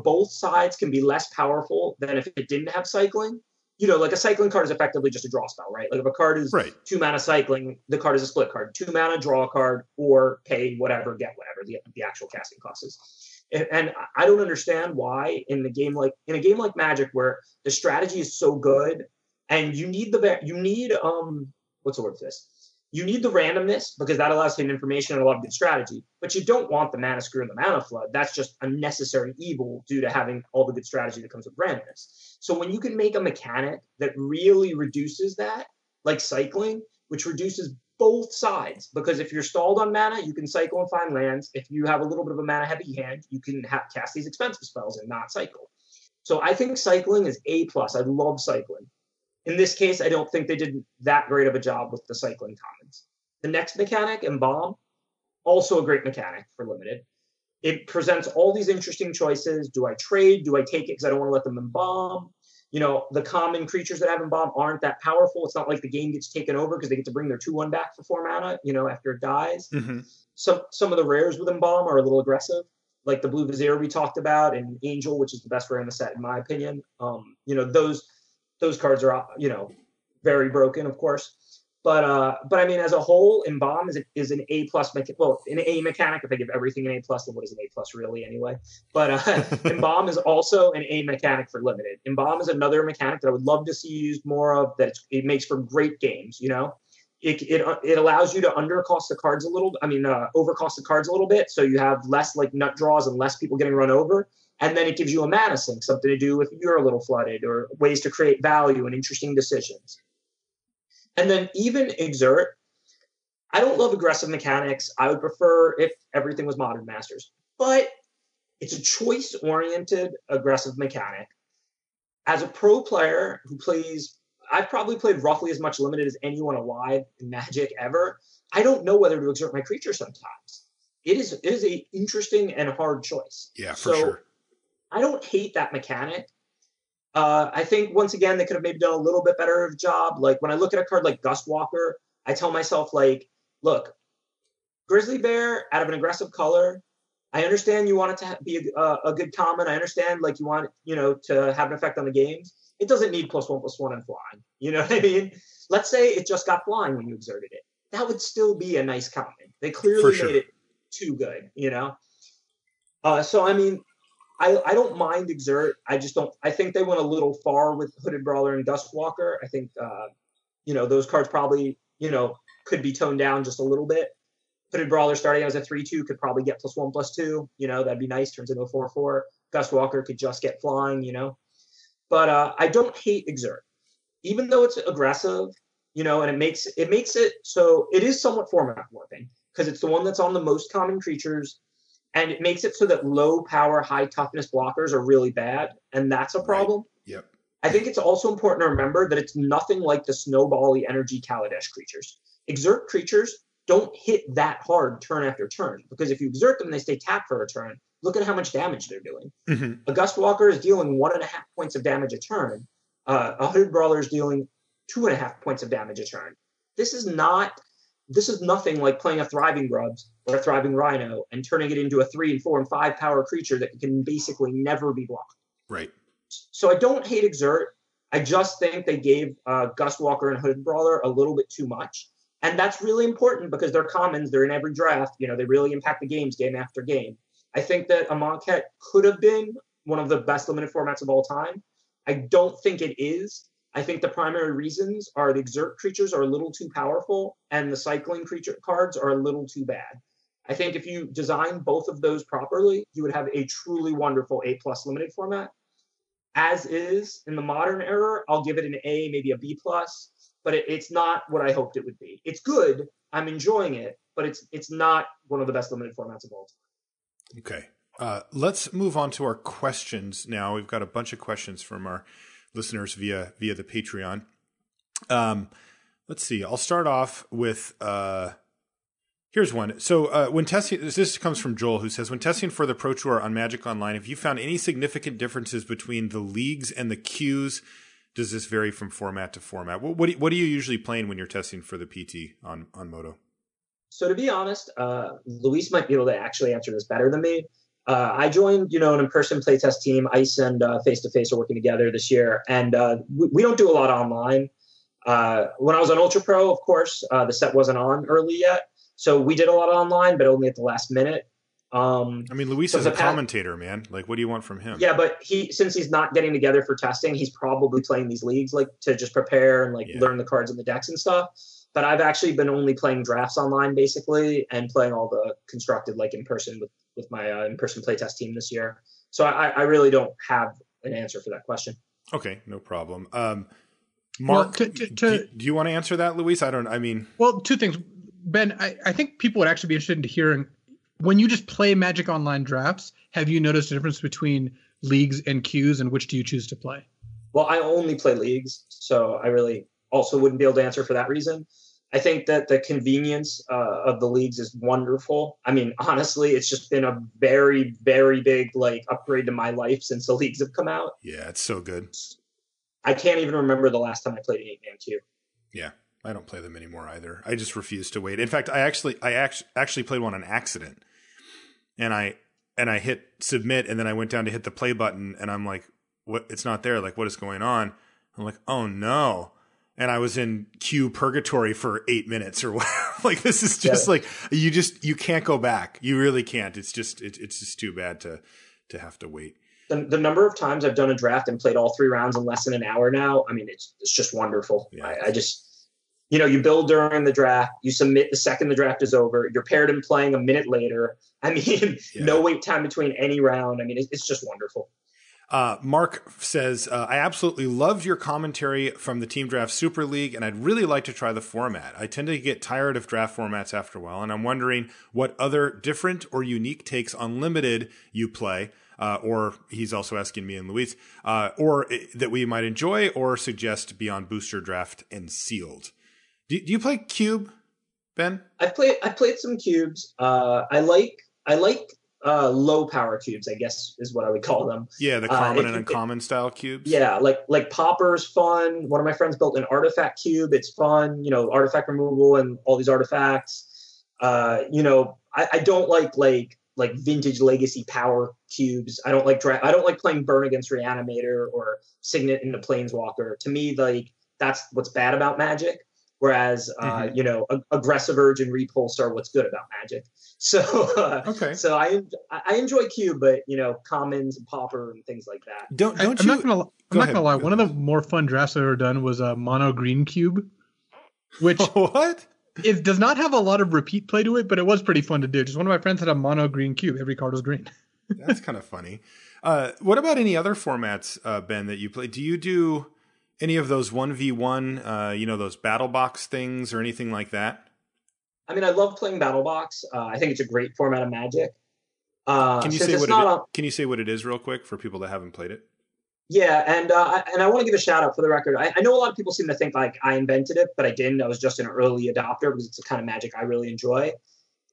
S3: both sides can be less powerful than if it didn't have cycling. A cycling card is effectively just a draw spell, right? If a card is 2 mana cycling, the card is a split card. 2 mana, draw a card, or pay whatever, get whatever the actual casting cost is. And I don't understand why in a game like Magic, where the strategy is so good, and you need what's the word for this? You need the randomness because that allows hidden information and a lot of good strategy, but you don't want the mana screw and the mana flood. That's just a necessary evil due to having all the good strategy that comes with randomness. So when you can make a mechanic that really reduces that, like cycling, which reduces both sides, because if you're stalled on mana, you can cycle and find lands. If you have a little bit of a mana heavy hand, you can cast these expensive spells and not cycle. So I think cycling is A+. I love cycling. In this case, I don't think they did that great of a job with the cycling commons. The next mechanic, Embalm, also a great mechanic for limited. It presents all these interesting choices. Do I trade? Do I take it because I don't want to let them embalm? The common creatures that have Embalm aren't that powerful. It's not like the game gets taken over because they get to bring their 2/1 back for 4 mana, after it dies. Mm-hmm. Some of the rares with Embalm are a little aggressive, like the Blue Vizier we talked about and Angel, which is the best rare in the set, in my opinion. Those cards are, very broken, of course. But I mean, as a whole, Embalm is an A+ an A mechanic. If I give everything an A+, then what is an A+ really anyway? But Embalm is also an A mechanic for limited. Embalm is another mechanic that I would love to see used more of. It makes for great games. It allows you to overcost the cards a little bit, so you have less nut draws and less people getting run over. And then it gives you a mana sink, something to do if you're a little flooded, or ways to create value and interesting decisions. And then even Exert, I don't love aggressive mechanics. I would prefer if everything was Modern Masters. But it's a choice-oriented aggressive mechanic. As a pro player who plays, I've probably played roughly as much limited as anyone alive in Magic ever. I don't know whether to exert my creature sometimes. It is a interesting and hard choice.
S1: Yeah, for sure.
S3: I don't hate that mechanic. I think, once again, they could have maybe done a little bit better of a job. When I look at a card like Gustwalker, I tell myself, look, Grizzly Bear out of an aggressive color, I understand you want it to be a good common. I understand, you want it, to have an effect on the games. It doesn't need +1/+1 and flying. You know what I mean? Let's say it just got flying when you exerted it. That would still be a nice common. They clearly made it too good, you know? So, I mean, I don't mind Exert. I just don't. I think they went a little far with Hooded Brawler and Dustwalker. I think, those cards probably, could be toned down just a little bit. Hooded Brawler starting as a 3/2 could probably get +1/+2. That'd be nice. Turns into a 4/4. Dustwalker could just get flying, But I don't hate Exert, even though it's aggressive, and it makes it so it is somewhat format warping because it's the one that's on the most common creatures. And it makes it so that low power, high toughness blockers are really bad. And that's a problem.
S1: Right. Yep.
S3: I think it's also important to remember that it's nothing like the snowbally energy Kaladesh creatures. Exert creatures don't hit that hard turn after turn. Because if you exert them and they stay tapped for a turn, look at how much damage they're doing.
S1: Mm-hmm.
S3: A Gust Walker is dealing 1.5 points of damage a turn. A Hooded Brawler is dealing 2.5 points of damage a turn. This is nothing like playing a Thriving Grubs or a Thriving Rhino and turning it into a 3 and 4 and 5 power creature that can basically never be blocked.
S1: Right.
S3: So I don't hate Exert. I just think they gave Gust Walker and Hooded Brawler a little bit too much. And that's really important because they're commons. They're in every draft. They really impact the games game after game. I think that Amonkhet could have been one of the best limited formats of all time. I don't think it is. I think the primary reasons are the Exert creatures are a little too powerful and the cycling creature cards are a little too bad. I think if you design both of those properly, you would have a truly wonderful A+ limited format. As is, in the modern era, I'll give it an A, maybe a B+, but it's not what I hoped it would be. It's good. I'm enjoying it, but it's not one of the best limited formats of all time.
S1: Okay. Let's move on to our questions now. We've got a bunch of questions from our listeners via the Patreon. Let's see. I'll start off with here's one. So when testing, this comes from Joel, who says, when testing for the Pro Tour on Magic Online, have you found any significant differences between the leagues and the queues? Does this vary from format to format? What are you usually playing when you're testing for the PT on Moto?
S3: So to be honest, Luis might be able to actually answer this better than me. I joined, an in-person playtest team. Ice and Face-to-Face are working together this year, and we don't do a lot online. When I was on Ultra Pro, of course, the set wasn't on early yet, so we did a lot online, but only at the last minute.
S1: Luis is a commentator, man. Like, what do you want from him?
S3: Yeah, but since he's not getting together for testing, he's probably playing these leagues to just prepare and learn the cards and the decks and stuff. But I've actually been only playing drafts online basically, and playing all the constructed in person with my in-person playtest team this year. So I really don't have an answer for that question.
S1: Okay, no problem. Mark, do you want to answer that, Luis?
S2: Well, two things. Ben, I think people would actually be interested in hearing, when you just play Magic Online drafts, have you noticed a difference between leagues and queues, and which do you choose to play?
S3: Well, I only play leagues, so I really also wouldn't be able to answer for that reason. I think that the convenience of the leagues is wonderful. Honestly, it's just been a very, very big upgrade to my life since the leagues have come out.
S1: Yeah, it's so good.
S3: I can't even remember the last time I played an 8-man queue.
S1: Yeah, I don't play them anymore either. I just refuse to wait. In fact, I actually played one on accident, and I hit submit, and then I went down to hit the play button, and I'm like, "What? It's not there. What is going on?" I'm like, "Oh no." And I was in queue purgatory for 8 minutes or whatever. This is just you can't go back. You really can't. It's just too bad to have to wait.
S3: The number of times I've done a draft and played all 3 rounds in less than an hour now, it's just wonderful. Yeah. I just, you build during the draft, you submit the second the draft is over, you're paired and playing a minute later. No wait time between any round. It's just wonderful.
S1: Mark says, I absolutely loved your commentary from the Team Draft Super League, and I'd really like to try the format. I tend to get tired of draft formats after a while, and I'm wondering what other different or unique takes on limited you play, or he's also asking me and Luis, or that we might enjoy or suggest beyond Booster Draft and Sealed. Do you play Cube, Ben?
S3: I played some cubes. I like low power cubes, I guess is what I would call them.
S1: Yeah, the common and uncommon style cubes.
S3: Yeah, like Popper's fun. One of my friends built an artifact cube. It's fun, artifact removal and all these artifacts. I don't like vintage legacy power cubes. I don't like playing Burn against Reanimator or Signet into Planeswalker. To me, that's what's bad about Magic. Whereas, aggressive urge and repulse are what's good about Magic. So, so I enjoy cube, but commons and pauper and things like that.
S2: I'm not gonna lie. One of the more fun drafts I've ever done was a mono green cube, which
S1: what?
S2: It does not have a lot of repeat play to it, but it was pretty fun to do. Just one of my friends had a mono green cube. Every card was green.
S1: That's kind of funny. What about any other formats, Ben, that you play? Do you do any of those 1v1, those battle box things or anything like that?
S3: I mean, I love playing battle box. I think it's a great format of Magic.
S1: Can you say what it is real quick for people that haven't played it?
S3: Yeah, and I want to give a shout out for the record. I know a lot of people seem to think like I invented it, but I didn't. I was just an early adopter because it's the kind of Magic I really enjoy.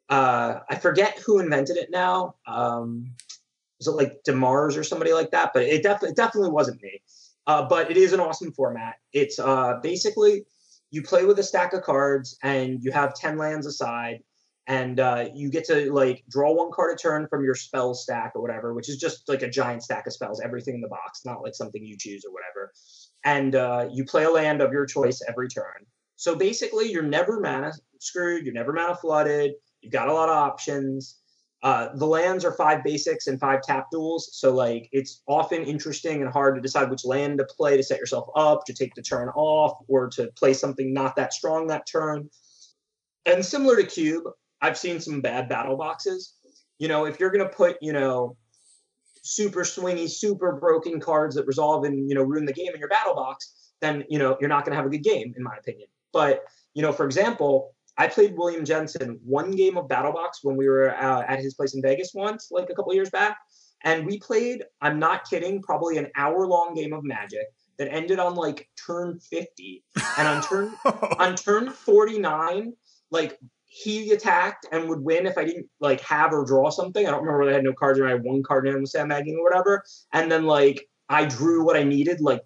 S3: I forget who invented it now. Was it like DeMars or somebody like that? But it definitely wasn't me. But it is an awesome format. It's basically you play with a stack of cards and you have 10 lands aside, and you get to like draw one card a turn from your spell stack or whatever, which is just like a giant stack of spells, everything in the box, not like something you choose or whatever. And you play a land of your choice every turn. So basically, you're never mana screwed, you're never mana flooded, you've got a lot of options. The lands are 5 basics and 5 tap duels, so like it's often interesting and hard to decide which land to play to set yourself up, to take the turn off, or to play something not that strong that turn. And similar to Cube, I've seen some bad battle boxes. If you're going to put, super swingy, super broken cards that resolve and, ruin the game in your battle box, then, you're not going to have a good game, in my opinion. But, for example, I played William Jensen one game of battle box when we were at his place in Vegas once, like a couple years back. And we played, I'm not kidding, probably an hour-long game of Magic that ended on like turn 50. And on turn 49, like, he attacked and would win if I didn't like have or draw something. I don't remember whether I had no cards or I had one card in him, sandbagging or whatever. And then like I drew what I needed, like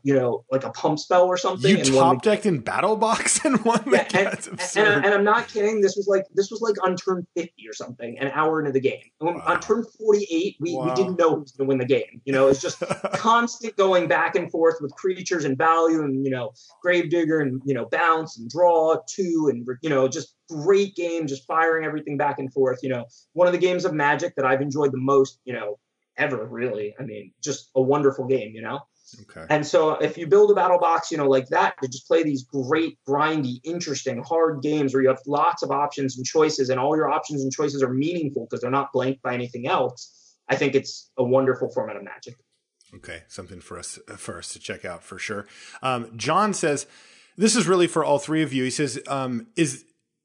S3: like a pump spell or something.
S1: You top decked in battle box and won the game. That's absurd.
S3: And I'm not kidding. This was like on turn 50 or something, an hour into the game. On turn 48, we didn't know who was going to win the game. It's just constant going back and forth with creatures and value and Gravedigger and bounce and draw 2 and just great game, just firing everything back and forth. One of the games of Magic that I've enjoyed the most, ever, really. I mean, just a wonderful game, Okay. And so if you build a battle box, like that, to just play these great, grindy, interesting, hard games where you have lots of options and choices, and all your options and choices are meaningful because they're not blanked by anything else, I think it's a wonderful format of Magic.
S1: Okay, something for us to check out for sure. John says, this is really for all three of you. He says,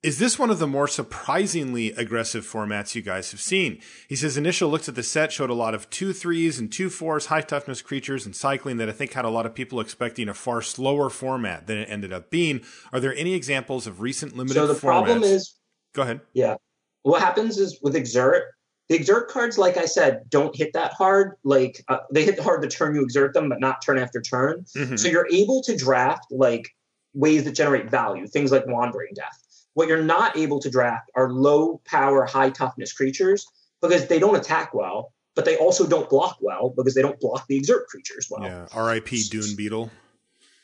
S1: is this one of the more surprisingly aggressive formats you guys have seen? He says initial looks at the set showed a lot of 2/3s and 2/4s, high toughness creatures and cycling that I think had a lot of people expecting a far slower format than it ended up being. Are there any examples of recent limited formats?
S3: So the problem is...
S1: Go ahead.
S3: Yeah. What happens is with Exert, the Exert cards, like I said, don't hit that hard. Like they hit hard the turn you exert them, but not turn after turn. Mm-hmm. So you're able to draft like ways that generate value, things like Wandering Death. What you're not able to draft are low power, high toughness creatures because they don't attack well, but they also don't block well because they don't block the Exert creatures well.
S1: Yeah, R.I.P. Dune Beetle.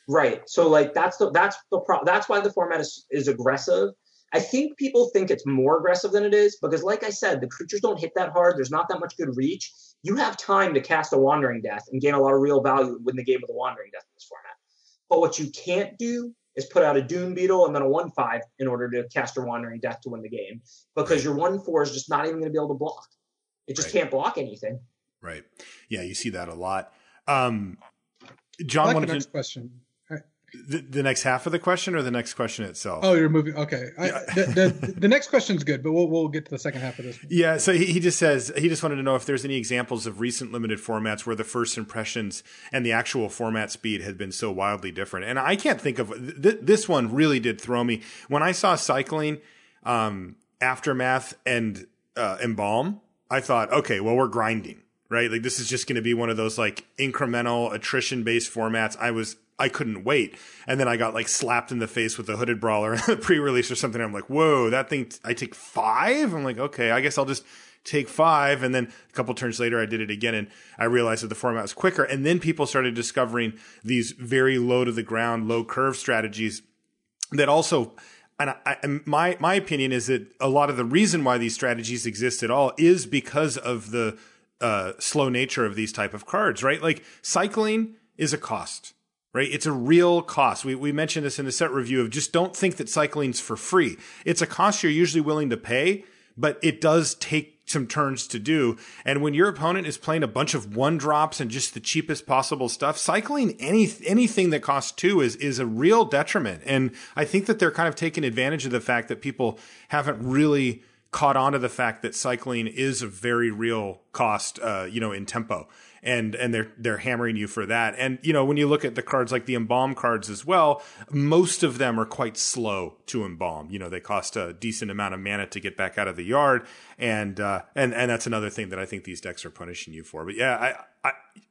S3: Right. So like that's why the format is aggressive. I think people think it's more aggressive than it is because, like I said, the creatures don't hit that hard. There's not that much good reach. You have time to cast a Wandering Death and gain a lot of real value and win the game with a Wandering Death in this format. But what you can't do is put out a Dune Beetle and then a 1/5 in order to cast your Wandering Death to win the game because your 1/4 is just not even going to be able to block. It just can't block anything.
S1: Right. Yeah, you see that a lot. John,
S2: the next question.
S1: The next half of the question or the next question itself?
S2: Oh, you're moving. Okay. The next question's good, but we'll get to the second half of this one.
S1: Yeah. So he just says, he just wanted to know if there's any examples of recent limited formats where the first impressions and the actual format speed had been so wildly different. And I can't think of this one really did throw me when I saw Cycling, Aftermath and Embalm. I thought, okay, well, we're grinding, right? Like this is just going to be one of those like incremental attrition based formats. I couldn't wait. And then I got like slapped in the face with a Hooded Brawler in the pre-release or something. I'm like, whoa, that thing, I take 5? I'm like, okay, I guess I'll just take 5. And then a couple turns later, I did it again. And I realized that the format was quicker. And then people started discovering these very low to the ground, low curve strategies that also, and my opinion is that a lot of the reason why these strategies exist at all is because of the slow nature of these type of cards, right? Like cycling is a cost, right? It's a real cost. We mentioned this in the set review of just don't think that cycling's for free. It's a cost you're usually willing to pay, but it does take some turns to do. And when your opponent is playing a bunch of 1-drops and just the cheapest possible stuff, cycling anything that costs 2 is a real detriment. And I think that they're kind of taking advantage of the fact that people haven't really caught on to the fact that cycling is a very real cost, in tempo. And they're hammering you for that. And, when you look at the cards like the embalm cards as well, most of them are quite slow to embalm. They cost a decent amount of mana to get back out of the yard. And that's another thing that I think these decks are punishing you for. But yeah,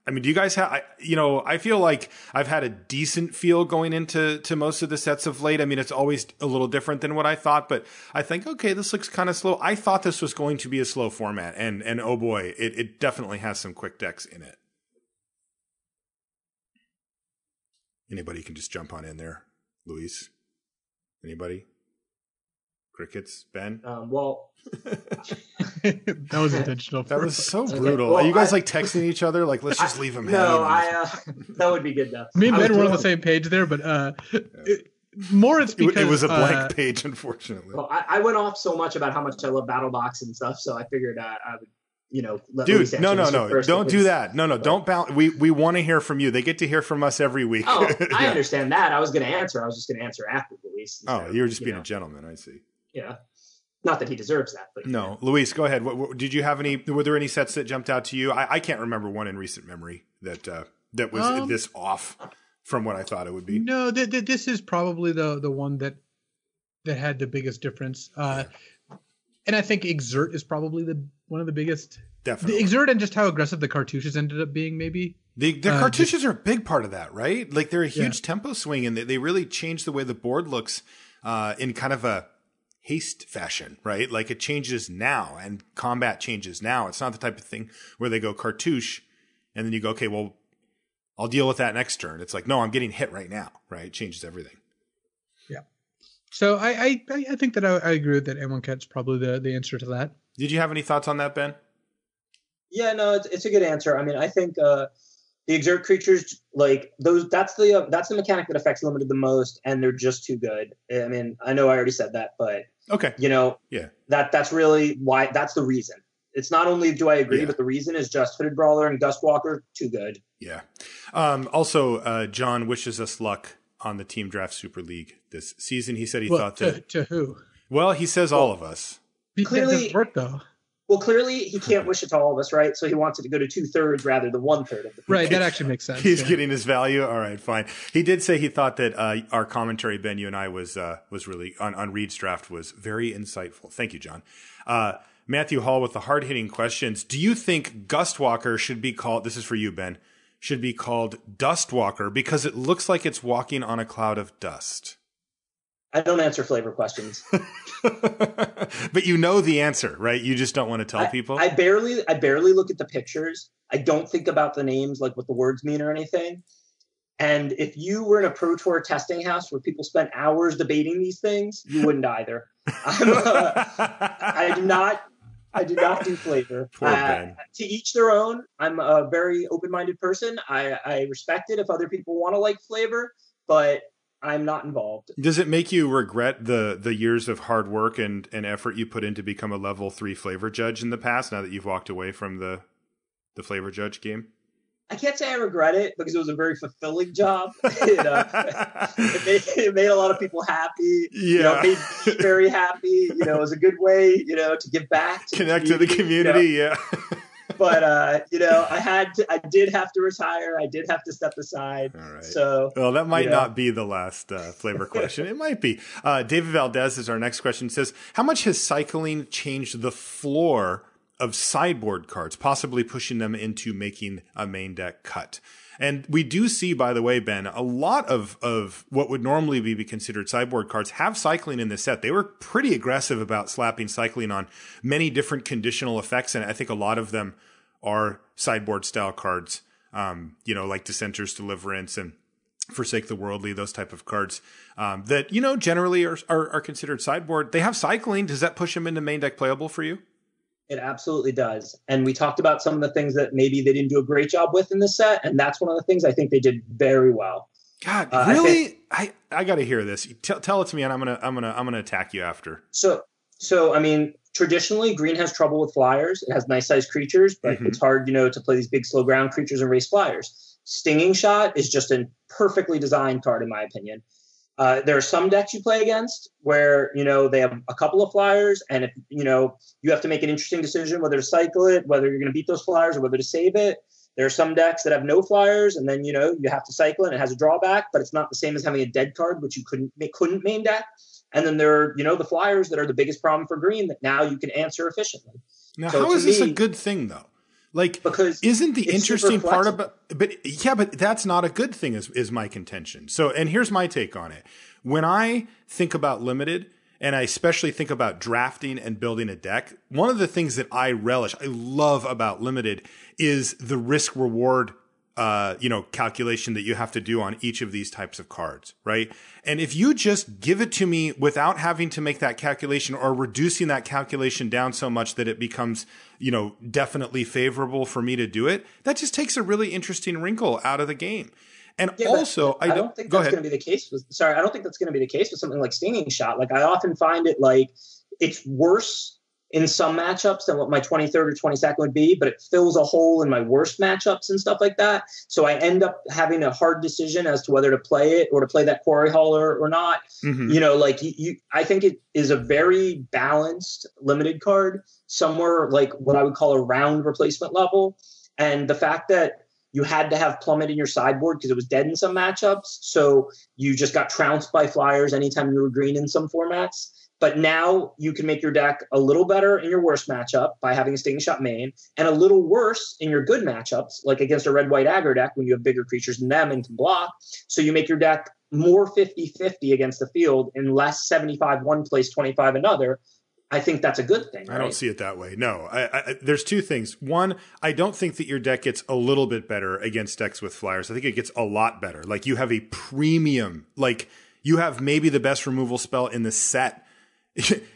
S1: I mean, do you guys have, I feel like I've had a decent feel going into most of the sets of late. I mean, it's always a little different than what I thought, but I think, okay, this looks kind of slow. I thought this was going to be a slow format, and oh boy, it definitely has some quick decks in it. Anybody can just jump on in there. Luis? Anybody? Crickets? Ben?
S3: Well,
S2: that was intentional.
S1: That was so brutal. Well, are you guys texting each other? Like, let's just leave him hanging.
S3: No, that would be good though.
S2: Me and Ben were on the same page there, but it's because
S1: it was a blank page, unfortunately.
S3: Well, I went off so much about how much I love BattleBox and stuff, so I figured I would. Let
S1: Dude, no, don't do that. No, don't bounce. We want to hear from you. They get to hear from us every week.
S3: Oh, I understand that. I was going to answer. I was just going to answer after Luis.
S1: Oh, you were just being a gentleman. I see.
S3: Yeah. Not that he deserves that. But
S1: no. Luis, go ahead. Did you have any, were there any sets that jumped out to you? I can't remember one in recent memory that was this off from what I thought it would be.
S2: No, this is probably the one that had the biggest difference. And I think Exert is probably one of the biggest.
S1: Definitely.
S2: The Exert and just how aggressive the cartouches ended up being, maybe.
S1: The cartouches are a big part of that, right? Like they're a huge tempo swing, and they really change the way the board looks in kind of a haste fashion, right? Like it changes now, and combat changes now. It's not the type of thing where they go cartouche, and then you go, okay, well, I'll deal with that next turn. It's like, no, I'm getting hit right now, right? It changes everything.
S2: Yeah. So I think that I agree with that. Amonkhet's probably the answer to that.
S1: Did you have any thoughts on that, Ben?
S3: Yeah, no, it's a good answer. I mean, I think the Exert creatures, like those, that's the mechanic that affects limited the most, and they're just too good. I mean, I know I already said that, but
S1: okay,
S3: that's really why. That's the reason. It's not only do I agree, but the reason is just Hooded Brawler and Dustwalker, too good.
S1: Yeah. Also, John wishes us luck on the Team Draft Super League this season. He said he thought that
S2: to who?
S1: Well, he says all of us.
S2: Clearly, it doesn't work though.
S3: Well, clearly he can't wish it to all of us, right? So he wants it to go to 2/3 rather than 1/3 of the people.
S2: Right, that actually makes sense.
S1: He's getting his value. All right, fine. He did say he thought that our commentary, Ben, you and I, was really on Reed's draft was very insightful. Thank you, John. Matthew Hall with the hard-hitting questions. Do you think Gustwalker should be called, this is for you, Ben, should be called Dustwalker because it looks like it's walking on a cloud of dust?
S3: I don't answer flavor questions.
S1: But you know the answer, right? You just don't want to tell people?
S3: I barely look at the pictures. I don't think about the names, like what the words mean or anything. And if you were in a Pro Tour testing house where people spent hours debating these things, you wouldn't either. I do not do flavor.
S1: Poor Ben.
S3: To each their own. I'm a very open-minded person. I respect it if other people want to like flavor, but I'm not involved.
S1: Does it make you regret the years of hard work and effort you put in to become a level 3 flavor judge in the past, now that you've walked away from the flavor judge game?
S3: I can't say I regret it because it was a very fulfilling job. It made a lot of people happy.
S1: Yeah.
S3: It made me very happy. It was a good way, to give back.
S1: Connect to the community, yeah.
S3: But I did have to retire. I did have to step aside.
S1: All right.
S3: So,
S1: well, that might not be the last flavor question. It might be. David Valdez is our next question. Says, how much has cycling changed the floor of sideboard cards, possibly pushing them into making a main deck cut? And we do see, by the way, Ben, a lot of what would normally be considered sideboard cards have cycling in the set. They were pretty aggressive about slapping cycling on many different conditional effects, and I think a lot of them are sideboard style cards, like Dissenter's Deliverance and Forsake the Worldly, those type of cards that, generally are considered sideboard. They have cycling. Does that push them into main deck playable for you?
S3: It absolutely does. And we talked about some of the things that maybe they didn't do a great job with in this set. And that's one of the things I think they did very well.
S1: God, really? I got to hear this. Tell it to me, and I'm gonna attack you after.
S3: So I mean, traditionally, green has trouble with flyers. It has nice sized creatures, but it's hard, to play these big slow ground creatures and race flyers. Stinging Shot is just a perfectly designed card, in my opinion. There are some decks you play against where, they have a couple of flyers, and if, you have to make an interesting decision whether to cycle it, whether you're going to beat those flyers or whether to save it. There are some decks that have no flyers, and then, you have to cycle it, and it has a drawback, but it's not the same as having a dead card, which you couldn't main deck. And then there are, the flyers that are the biggest problem for green that now you can answer efficiently.
S1: Now, so how is this a good thing, though? Like, because isn't the interesting part about, but that's not a good thing is my contention. So, and here's my take on it. When I think about limited, and I especially think about drafting and building a deck, one of the things that I love about limited is the risk reward calculation that you have to do on each of these types of cards, right? And if you just give it to me without having to make that calculation or reducing that calculation down so much that it becomes, definitely favorable for me to do it, that just takes a really interesting wrinkle out of the game. And also, I don't think that's going to be the case
S3: I don't think that's going to be the case with something like Stinging Shot. Like, I often find it like it's worse in some matchups than what my 23rd or 22nd would be, but it fills a hole in my worst matchups and stuff like that. So I end up having a hard decision as to whether to play it or to play that Quarry Hauler or not. I think it is a very balanced limited card, somewhere like what I would call a round replacement level. And the fact that you had to have Plummet in your sideboard because it was dead in some matchups. So you just got trounced by flyers anytime you were green in some formats. But now you can make your deck a little better in your worst matchup by having a Stinging Shot main, and a little worse in your good matchups, like against a red-white aggro deck when you have bigger creatures than them and can block. So you make your deck more 50-50 against the field and less 75 one place, 25 another. I think that's a good thing. Right?
S1: I don't see it that way. No, there's two things. One, I don't think that your deck gets a little bit better against decks with flyers. I think it gets a lot better. Like, you have a premium, like you have maybe the best removal spell in the set.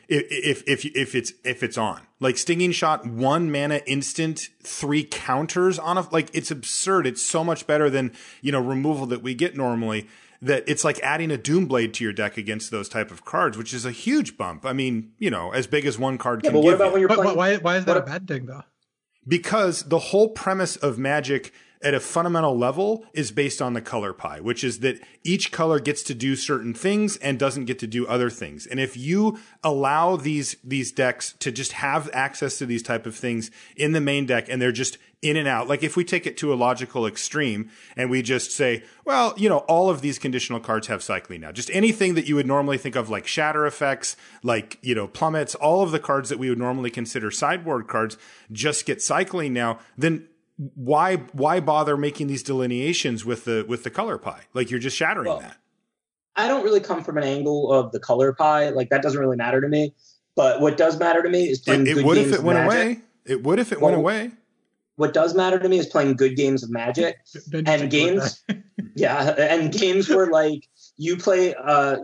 S1: if it's on, like Stinging Shot, 1 mana instant, 3 counters on it's absurd. It's so much better than, removal that we get normally, that it's like adding a Doomblade to your deck against those type of cards, which is a huge bump. I mean, as big as one card can give. But what about
S2: when you're playing? Why is that a bad thing though?
S1: Because the whole premise of Magic at a fundamental level is based on the color pie, which is that each color gets to do certain things and doesn't get to do other things. And if you allow these decks to just have access to these type of things in the main deck, and they're just in and out, like if we take it to a logical extreme and we just say, well, all of these conditional cards have cycling now, just anything that you would normally think of like shatter effects, like, plummets, all of the cards that we would normally consider sideboard cards just get cycling now, then why bother making these delineations with the color pie? Like, you're just shattering that.
S3: I don't really come from an angle of the color pie. Like, that doesn't really matter to me. But what does matter to me is playing good games of Magic. It would if it went away.
S1: It would if it went away.
S3: What does matter to me is playing good games of Magic. And games and games where like you play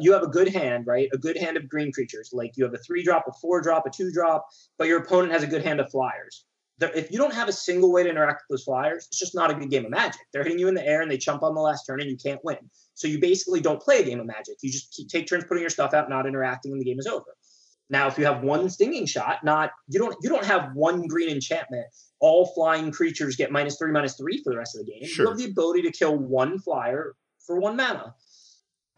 S3: you have a good hand, right? A good hand of green creatures. Like, you have a 3-drop, a 4-drop, a 2-drop, but your opponent has a good hand of flyers. If you don't have a single way to interact with those flyers, it's just not a good game of Magic. They're hitting you in the air and they chump on the last turn and you can't win. So you basically don't play a game of Magic. You just take turns putting your stuff out, not interacting, and the game is over. Now, if you have one Stinging Shot, you don't have one green enchantment. All flying creatures get -3/-3 for the rest of the game. Sure. You have the ability to kill one flyer for 1 mana.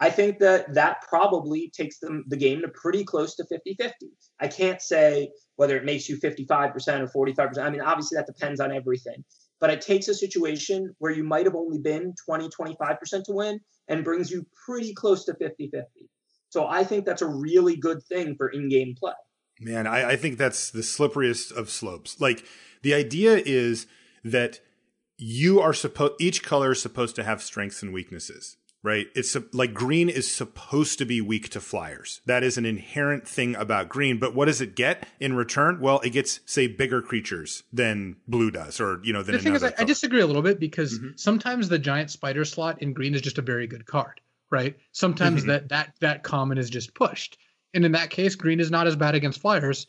S3: I think that probably takes the game to pretty close to 50-50. I can't say whether it makes you 55% or 45%. I mean, obviously that depends on everything. But it takes a situation where you might have only been 20-25% to win and brings you pretty close to 50-50. So I think that's a really good thing for in-game play.
S1: Man, I think that's the slipperiest of slopes. Like, the idea is that each color is supposed to have strengths and weaknesses. right? It's like green is supposed to be weak to flyers. That is an inherent thing about green. But what does it get in return? Well, it gets, say, bigger creatures than blue does, or, than
S2: the thing is, I disagree a little bit, because sometimes the giant spider slot in green is just a very good card, right? Sometimes that common is just pushed. And in that case, green is not as bad against flyers.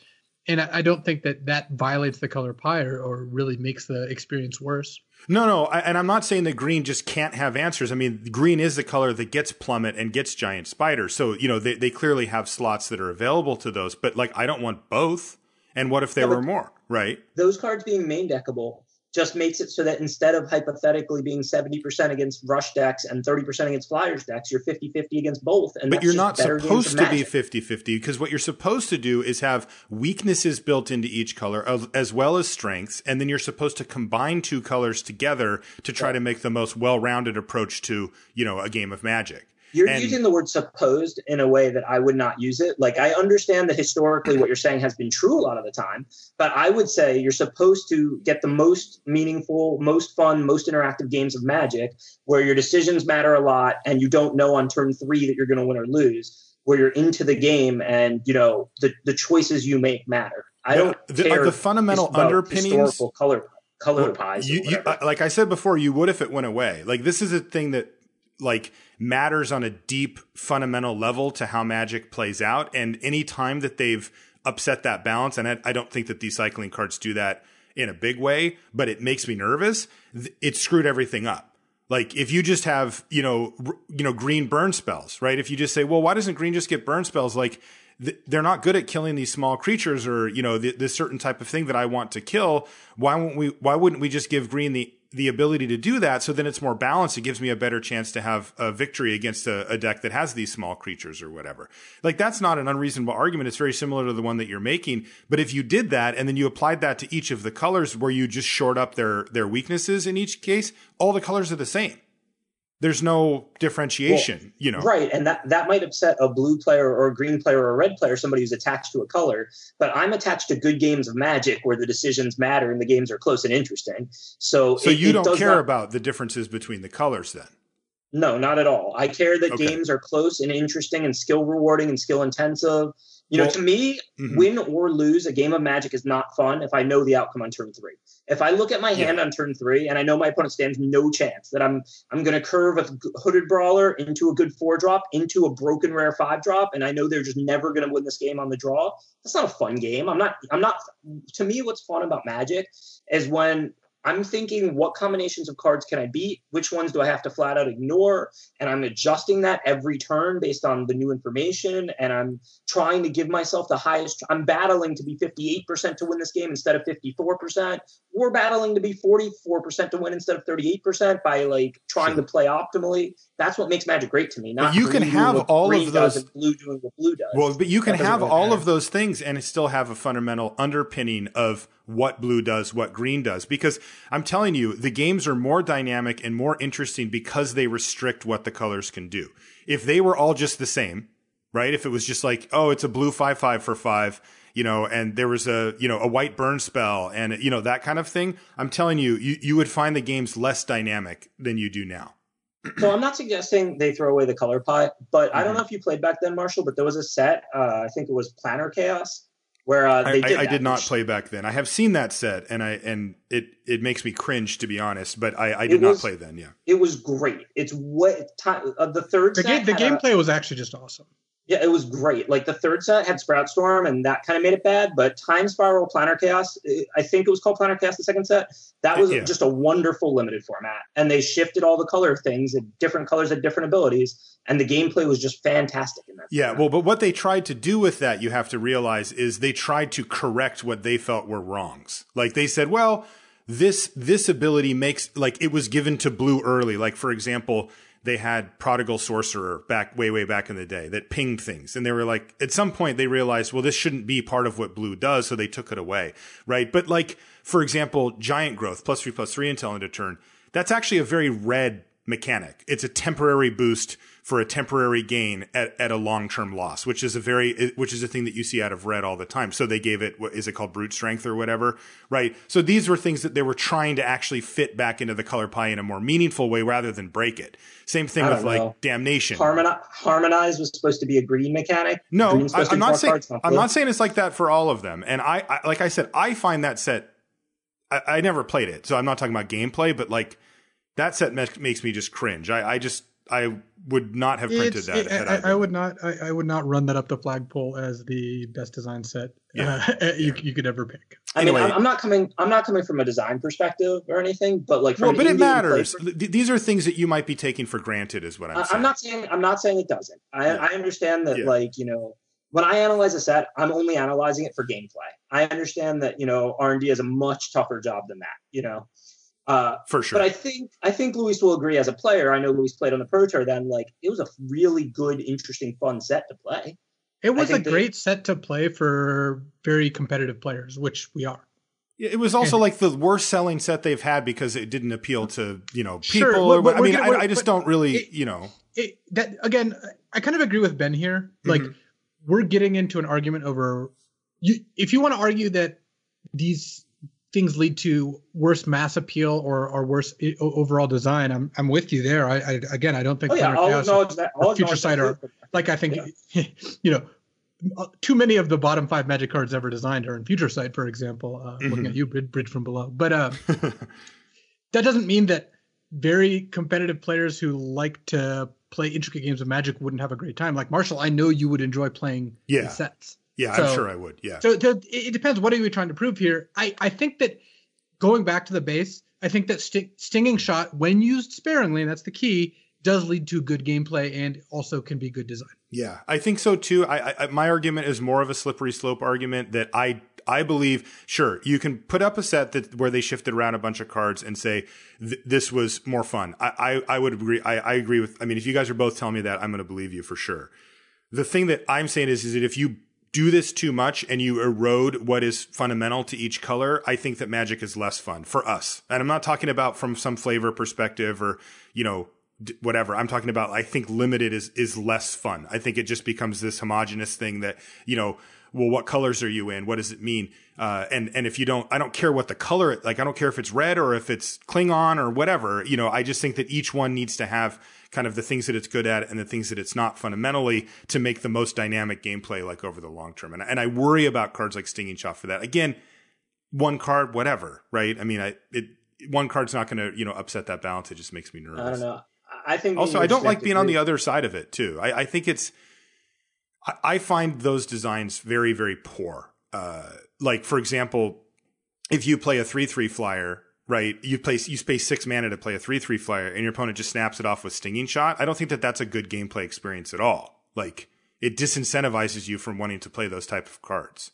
S2: And I don't think that violates the color pie or really makes the experience worse.
S1: No, and I'm not saying that green just can't have answers. I mean, green is the color that gets plummet and gets giant spider. So, they clearly have slots that are available to those. But, like, I don't want both. And what if there were more, right?
S3: Those cards being main deckable just makes it so that instead of hypothetically being 70% against rush decks and 30% against flyers decks, you're 50-50 against both. And
S1: but you're not supposed to be 50-50, because what you're supposed to do is have weaknesses built into each color as well as strengths. And then you're supposed to combine two colors together to try to make the most well-rounded approach to, a game of Magic.
S3: You're using the word supposed in a way that I would not use it. Like, I understand that historically what you're saying has been true a lot of the time, but I would say you're supposed to get the most meaningful, most fun, most interactive games of Magic where your decisions matter a lot and you don't know on turn 3 that you're going to win or lose, where you're into the game and, the choices you make matter. I don't care
S1: the fundamental underpinnings.
S3: Historical color pies.
S1: Like I said before, you would if it went away. Like, this is a thing that, like, matters on a deep fundamental level to how Magic plays out. And any time that they've upset that balance, and I don't think that these cycling cards do that in a big way, but it makes me nervous. It screwed everything up. Like, if you just have, green burn spells, right? If you just say, well, why doesn't green just get burn spells? Like, they're not good at killing these small creatures or, this certain type of thing that I want to kill. Why wouldn't we just give green the ability to do that? So then it's more balanced. It gives me a better chance to have a victory against a deck that has these small creatures or whatever. Like, that's not an unreasonable argument. It's very similar to the one that you're making. But if you did that and then you applied that to each of the colors where you just short up their weaknesses in each case, all the colors are the same. There's no differentiation,
S3: Right. And that might upset a blue player or a green player or a red player, somebody who's attached to a color. But I'm attached to good games of Magic where the decisions matter and the games are close and interesting. So
S1: you don't care about the differences between the colors then?
S3: No, not at all. I care that games are close and interesting and skill rewarding and skill intensive. To me, win or lose a game of Magic is not fun if I know the outcome on turn 3. If I look at my hand on turn 3 and I know my opponent stands no chance, that I'm going to curve a Hooded Brawler into a good 4-drop, into a broken rare 5-drop, and I know they're just never going to win this game on the draw, that's not a fun game. I'm not. To me, what's fun about Magic is when I'm thinking, what combinations of cards can I beat? Which ones do I have to flat out ignore? And I'm adjusting that every turn based on the new information. And I'm trying to give myself the highest. I'm battling to be 58% to win this game instead of 54%. We're battling to be 44% to win instead of 38% by, like, trying to play optimally. That's what makes Magic great to me. Not
S1: you can have all of those.
S3: And blue doing what blue does.
S1: Well, but you can have all of those things and still have a fundamental underpinning of what blue does, what green does. Because I'm telling you, the games are more dynamic and more interesting because they restrict what the colors can do. If they were all just the same, right? If it was just like, oh, it's a blue 5/5 for 5, and there was a white burn spell and, that kind of thing, I'm telling you, you would find the games less dynamic than you do now.
S3: So I'm not suggesting they throw away the color pie, but I don't know if you played back then, Marshall, but there was a set, I think it was Planar Chaos, where I
S1: did not play back then. I have seen that set, and it makes me cringe, to be honest. But I did not play then. Yeah,
S3: it was great. It's what the third set.
S2: The gameplay was actually just awesome.
S3: Yeah, it was great. Like, the third set had Sprout Storm, and that kind of made it bad. But Time Spiral, Planar Chaos, I think it was called Planar Chaos, the second set. That was just a wonderful limited format. And they shifted all the color things, and different colors had different abilities. And the gameplay was just fantastic in that.
S1: Yeah, well, but what they tried to do with that, you have to realize, is they tried to correct what they felt were wrongs. Like, they said, well, this ability makes, like, it was given to blue early. Like, for example, they had Prodigal Sorcerer way back in the day that pinged things. And they were like, at some point they realized, well, this shouldn't be part of what blue does. So they took it away. Right. But, like, for example, Giant Growth, +3/+3 until end of turn. That's actually a very red mechanic. It's a temporary boost for a temporary gain at a long-term loss, which is a thing that you see out of red all the time. So they gave it, what is it called, brute strength or whatever, right? So these were things that they were trying to actually fit back into the color pie in a more meaningful way rather than break it. Same thing with like Damnation.
S3: Harmonize was supposed to be a green mechanic.
S1: No, I'm not saying it's like that for all of them. And I like I said, I find that set, I never played it, so I'm not talking about gameplay, but like that set makes me just cringe. I would not have printed that.
S2: I would not run that up the flagpole as the best design set you could ever pick.
S3: Anyway, I'm not coming from a design perspective or anything, but like,
S1: but it matters. These are things that you might be taking for granted, is what I'm saying.
S3: I'm not saying it doesn't. I understand that, like, you know, when I analyze a set, I'm only analyzing it for gameplay. I understand that, you know, R&D has a much tougher job than that, you know.
S1: For sure.
S3: But I think Luis will agree as a player. I know Luis played on the Pro Tour then. Like, it was a really good, interesting, fun set to play.
S2: It was a great set to play for very competitive players, which we are.
S1: It was also like the worst selling set they've had because it didn't appeal to, you know, people. Sure, I just don't really, you know.
S2: Again, I kind of agree with Ben here. Like, we're getting into an argument over if you want to argue that these things lead to worse mass appeal or worse overall design, I'm with you there. I don't think Future Sight are, like, I think you know, too many of the bottom 5 Magic cards ever designed are in Future Sight, for example. Looking at you, Bridge from Below, but that doesn't mean that very competitive players who like to play intricate games of Magic wouldn't have a great time. Like Marshall, I know you would enjoy playing these sets.
S1: Yeah, I'm sure I would. Yeah.
S2: So it depends. What are you trying to prove here? I think that going back to the base, I think that Stinging Shot, when used sparingly, and that's the key, does lead to good gameplay and also can be good design.
S1: Yeah, I think so too. My argument is more of a slippery slope argument that I believe, sure, you can put up a set where they shifted around a bunch of cards and say this was more fun. I would agree. I agree with. I mean, if you guys are both telling me that, I'm going to believe you for sure. The thing that I'm saying is that if you do this too much and you erode what is fundamental to each color, I think that Magic is less fun for us. And I'm not talking about from some flavor perspective or, you know, whatever. I'm talking about, I think limited is less fun. I think it just becomes this homogenous thing that, you know, well, what colors are you in? What does it mean? And if you don't, I don't care what the color, like, I don't care if it's red or if it's Klingon or whatever, you know, I just think that each one needs to have kind of the things that it's good at and the things that it's not fundamentally to make the most dynamic gameplay, like over the long term. And I worry about cards like Stinging Shot for that. Again, one card, whatever, right? I mean, one card's not going to, you know, upset that balance. It just makes me nervous.
S3: I don't know. I think
S1: also, I don't like being on the other side of it too. I think I find those designs very, very poor. Like, for example, if you play a 3/3 flyer, right? You space 6 mana to play a 3/3 flyer, and your opponent just snaps it off with Stinging Shot. I don't think that that's a good gameplay experience at all. Like, it disincentivizes you from wanting to play those type of cards.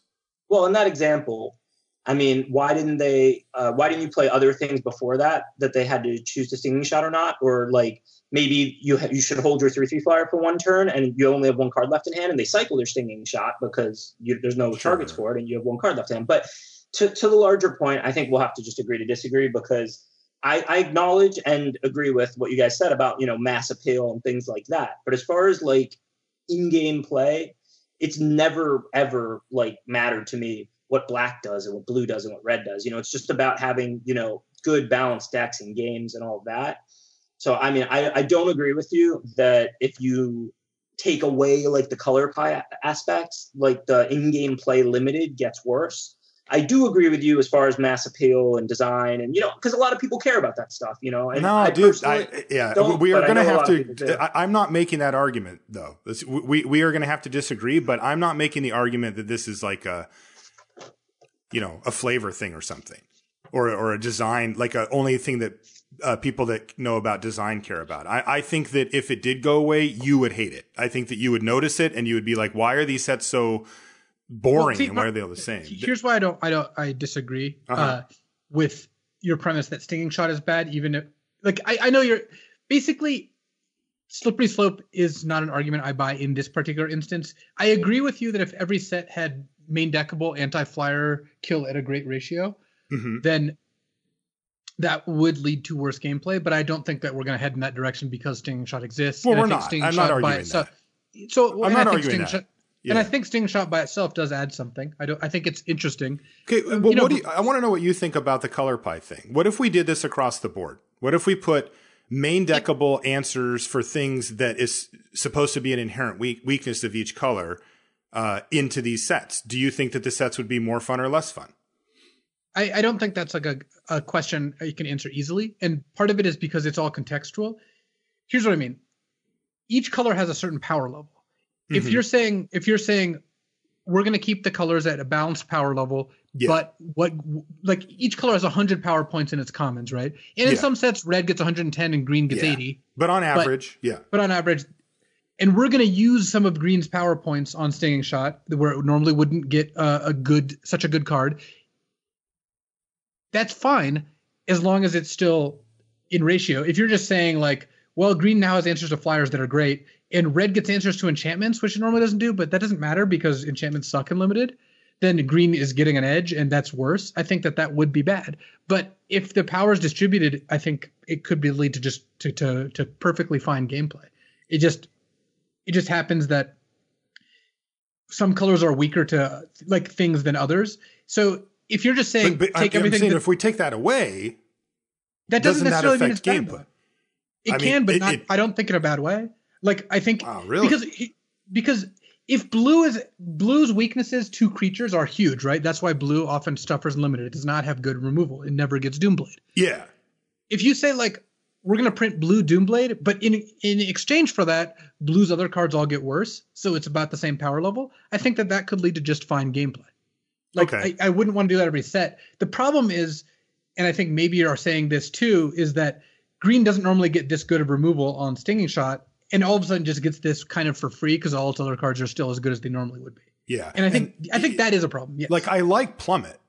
S3: Well, in that example, I mean, why didn't you play other things before that they had to choose the Stinging Shot or not? Or like, maybe you should hold your 3/3 flyer for one turn and you only have one card left in hand, and they cycle their Stinging Shot because there's no targets for it and you have one card left in hand. But to the larger point, I think we'll have to just agree to disagree, because I acknowledge and agree with what you guys said about, you know, mass appeal and things like that. But as far as like in-game play, it's never ever like mattered to me what black does and what blue does and what red does. You know, it's just about having, you know, good balanced decks and games and all of that. So, I mean, I don't agree with you that if you take away like the color pie aspects, like the in-game play limited gets worse. I do agree with you as far as mass appeal and design, and, you know, because a lot of people care about that stuff, you know. And
S1: no, dude, we are going to have to. I'm not making that argument though. We are going to have to disagree, but I'm not making the argument that this is like a, you know, a flavor thing or something, or a design, like a only thing that people that know about design care about. I think that if it did go away, you would hate it. I think that you would notice it and you would be like, why are these sets so boring, well, see, and why are they all the same?
S2: Here's why I disagree with your premise that Stinging Shot is bad. Even if, like, I know you're basically, slippery slope is not an argument I buy in this particular instance. I agree with you that if every set had main deckable anti-flyer kill at a great ratio, then that would lead to worse gameplay, but I don't think that we're going to head in that direction because Stinging Shot exists.
S1: Well, we're not. I'm not arguing that.
S2: I'm not arguing that. And I think Stinging Shot by itself does add something. I think it's interesting.
S1: Okay, well, I want to know what you think about the color pie thing. What if we did this across the board? What if we put main deckable answers for things that is supposed to be an inherent weakness of each color into these sets? Do you think that the sets would be more fun or less fun?
S2: I don't think that's like a question you can answer easily. And part of it is because it's all contextual. Here's what I mean. Each color has a certain power level. Mm-hmm. If you're saying we're going to keep the colors at a balanced power level, but each color has 100 power points in its commons, right? And in some sets, red gets 110 and green gets 80.
S1: But on average,
S2: But on average, and we're going to use some of green's power points on Stinging Shot where it normally wouldn't get such a good card. That's fine as long as it's still in ratio. If you're just saying like, well, green now has answers to flyers that are great, and red gets answers to enchantments, which it normally doesn't do, but that doesn't matter because enchantments suck in limited, then green is getting an edge, and that's worse. I think that would be bad. But if the power is distributed, I think it could be lead to just to perfectly fine gameplay. It just happens that some colors are weaker to like things than others. So if you're just saying take everything,
S1: I'm saying if we take that away,
S2: that doesn't necessarily mean it's
S1: gameplay.
S2: Bad. It can, but I don't think in a bad way. Like I think because if blue's weaknesses to creatures are huge, right? That's why blue often suffers limited. It does not have good removal. It never gets Doomblade.
S1: Yeah.
S2: If you say like we're going to print blue Doomblade, but in exchange for that, blue's other cards all get worse, so it's about the same power level. I think that could lead to just fine gameplay. Like I wouldn't want to do that every set. The problem is, and I think maybe you are saying this too, is that green doesn't normally get this good of removal on Stinging Shot, and all of a sudden just gets this kind of for free because all its other cards are still as good as they normally would be.
S1: Yeah.
S2: And I think that is a problem. Yes.
S1: Like I like Plummet.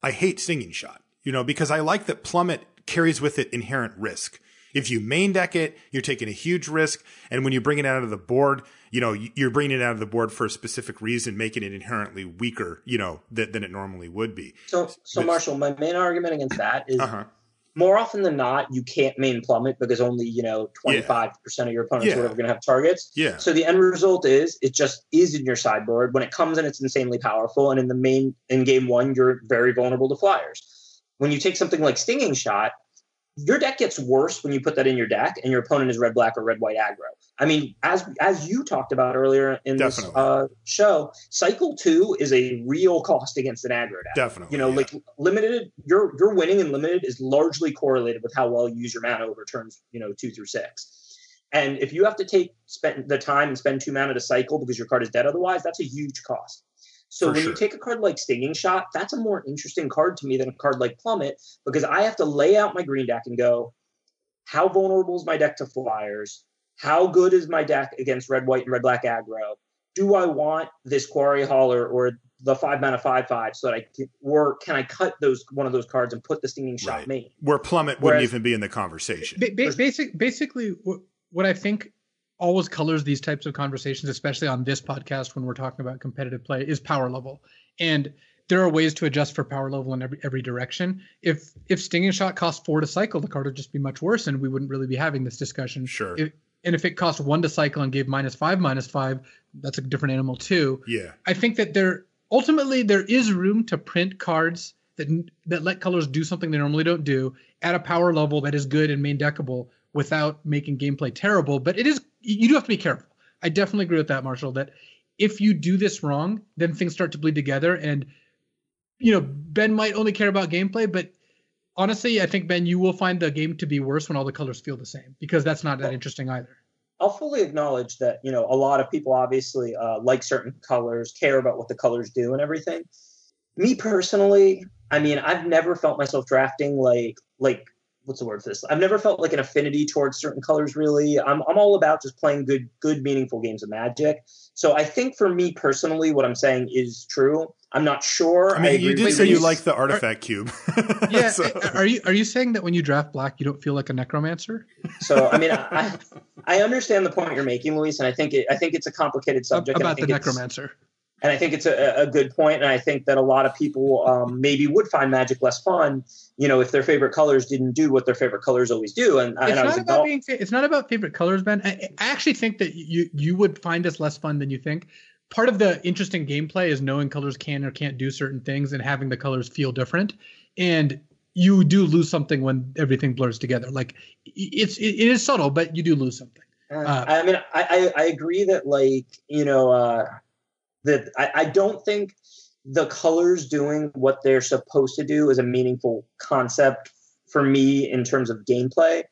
S1: I hate Stinging Shot, because I like that Plummet carries with it inherent risk. If you main deck it, you're taking a huge risk. And when you bring it out of the board, you're bringing it out of the board for a specific reason, making it inherently weaker, than it normally would be.
S3: So Marshall, my main argument against that is more often than not, you can't main Plummet because only, 25% of your opponents are going to have targets.
S1: Yeah.
S3: So the end result is it just is in your sideboard. When it comes in, it's insanely powerful. And in game one, you're very vulnerable to flyers. When you take something like Stinging Shot, your deck gets worse when you put that in your deck and your opponent is red-black or red-white aggro. I mean, as you talked about earlier in this show, Cycle 2 is a real cost against an aggro deck.
S1: Definitely.
S3: Like limited, your winning in limited is largely correlated with how well you use your mana over turns, 2 through 6. And if you have to spend the time and spend 2 mana to cycle because your card is dead otherwise, that's a huge cost. So you take a card like Stinging Shot, that's a more interesting card to me than a card like Plummet, because I have to lay out my green deck and go, how vulnerable is my deck to flyers? How good is my deck against red, white, and red, black aggro? Do I want this Quarry Hauler or the 5-mana 5/5 so that can I cut one of those cards and put the Stinging Shot main?
S1: Where Plummet wouldn't even be in the conversation.
S2: Basically, what I think always colors these types of conversations, especially on this podcast when we're talking about competitive play, is power level. And there are ways to adjust for power level in every direction. If Stinging Shot costs 4 to cycle, the card would just be much worse, and we wouldn't really be having this discussion.
S1: Sure.
S2: And if it cost 1 to cycle and gave -5/-5, that's a different animal too.
S1: Yeah.
S2: I think that there is room to print cards that let colors do something they normally don't do at a power level that is good and main deckable without making gameplay terrible. But you do have to be careful. I definitely agree with that, Marshall, that if you do this wrong, then things start to bleed together. And, Ben might only care about gameplay, but honestly, I think, Ben, you will find the game to be worse when all the colors feel the same, because that's not that interesting either.
S3: I'll fully acknowledge that, a lot of people obviously like certain colors, care about what the colors do and everything. Me personally, I mean, I've never felt myself drafting like what's the word for this? I've never felt like an affinity towards certain colors, really. I'm all about just playing good, meaningful games of Magic. So I think for me personally, what I'm saying is true. I'm not sure.
S1: I mean, you did say you like the artifact cube.
S2: Yeah. So. Are you saying that when you draft black, you don't feel like a necromancer?
S3: So, I mean, I understand the point you're making, Luis, and I think it's a complicated subject.
S2: About the necromancer.
S3: And I think it's a good point. And I think that a lot of people maybe would find Magic less fun, if their favorite colors didn't do what their favorite colors always do.
S2: It's not about favorite colors, Ben. I actually think that you would find this less fun than you think. Part of the interesting gameplay is knowing colors can or can't do certain things and having the colors feel different. And you do lose something when everything blurs together. Like it is subtle, but you do lose something.
S3: I agree that that I don't think the colors doing what they're supposed to do is a meaningful concept for me in terms of gameplay.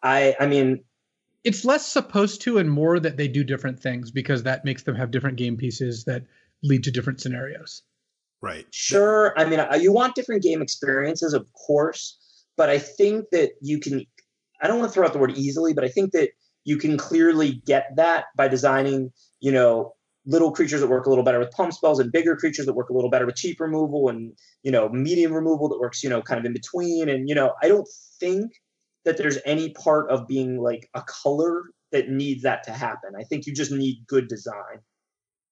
S3: I mean,
S2: it's less supposed to and more that they do different things because that makes them have different game pieces that lead to different scenarios.
S1: Right.
S3: Sure. I mean, you want different game experiences, of course, but I think that I don't want to throw out the word easily, but I think that you can clearly get that by designing, little creatures that work a little better with pump spells and bigger creatures that work a little better with cheap removal and, medium removal that works, kind of in between. And, I don't think that there's any part of being like a color that needs that to happen. I think you just need good design.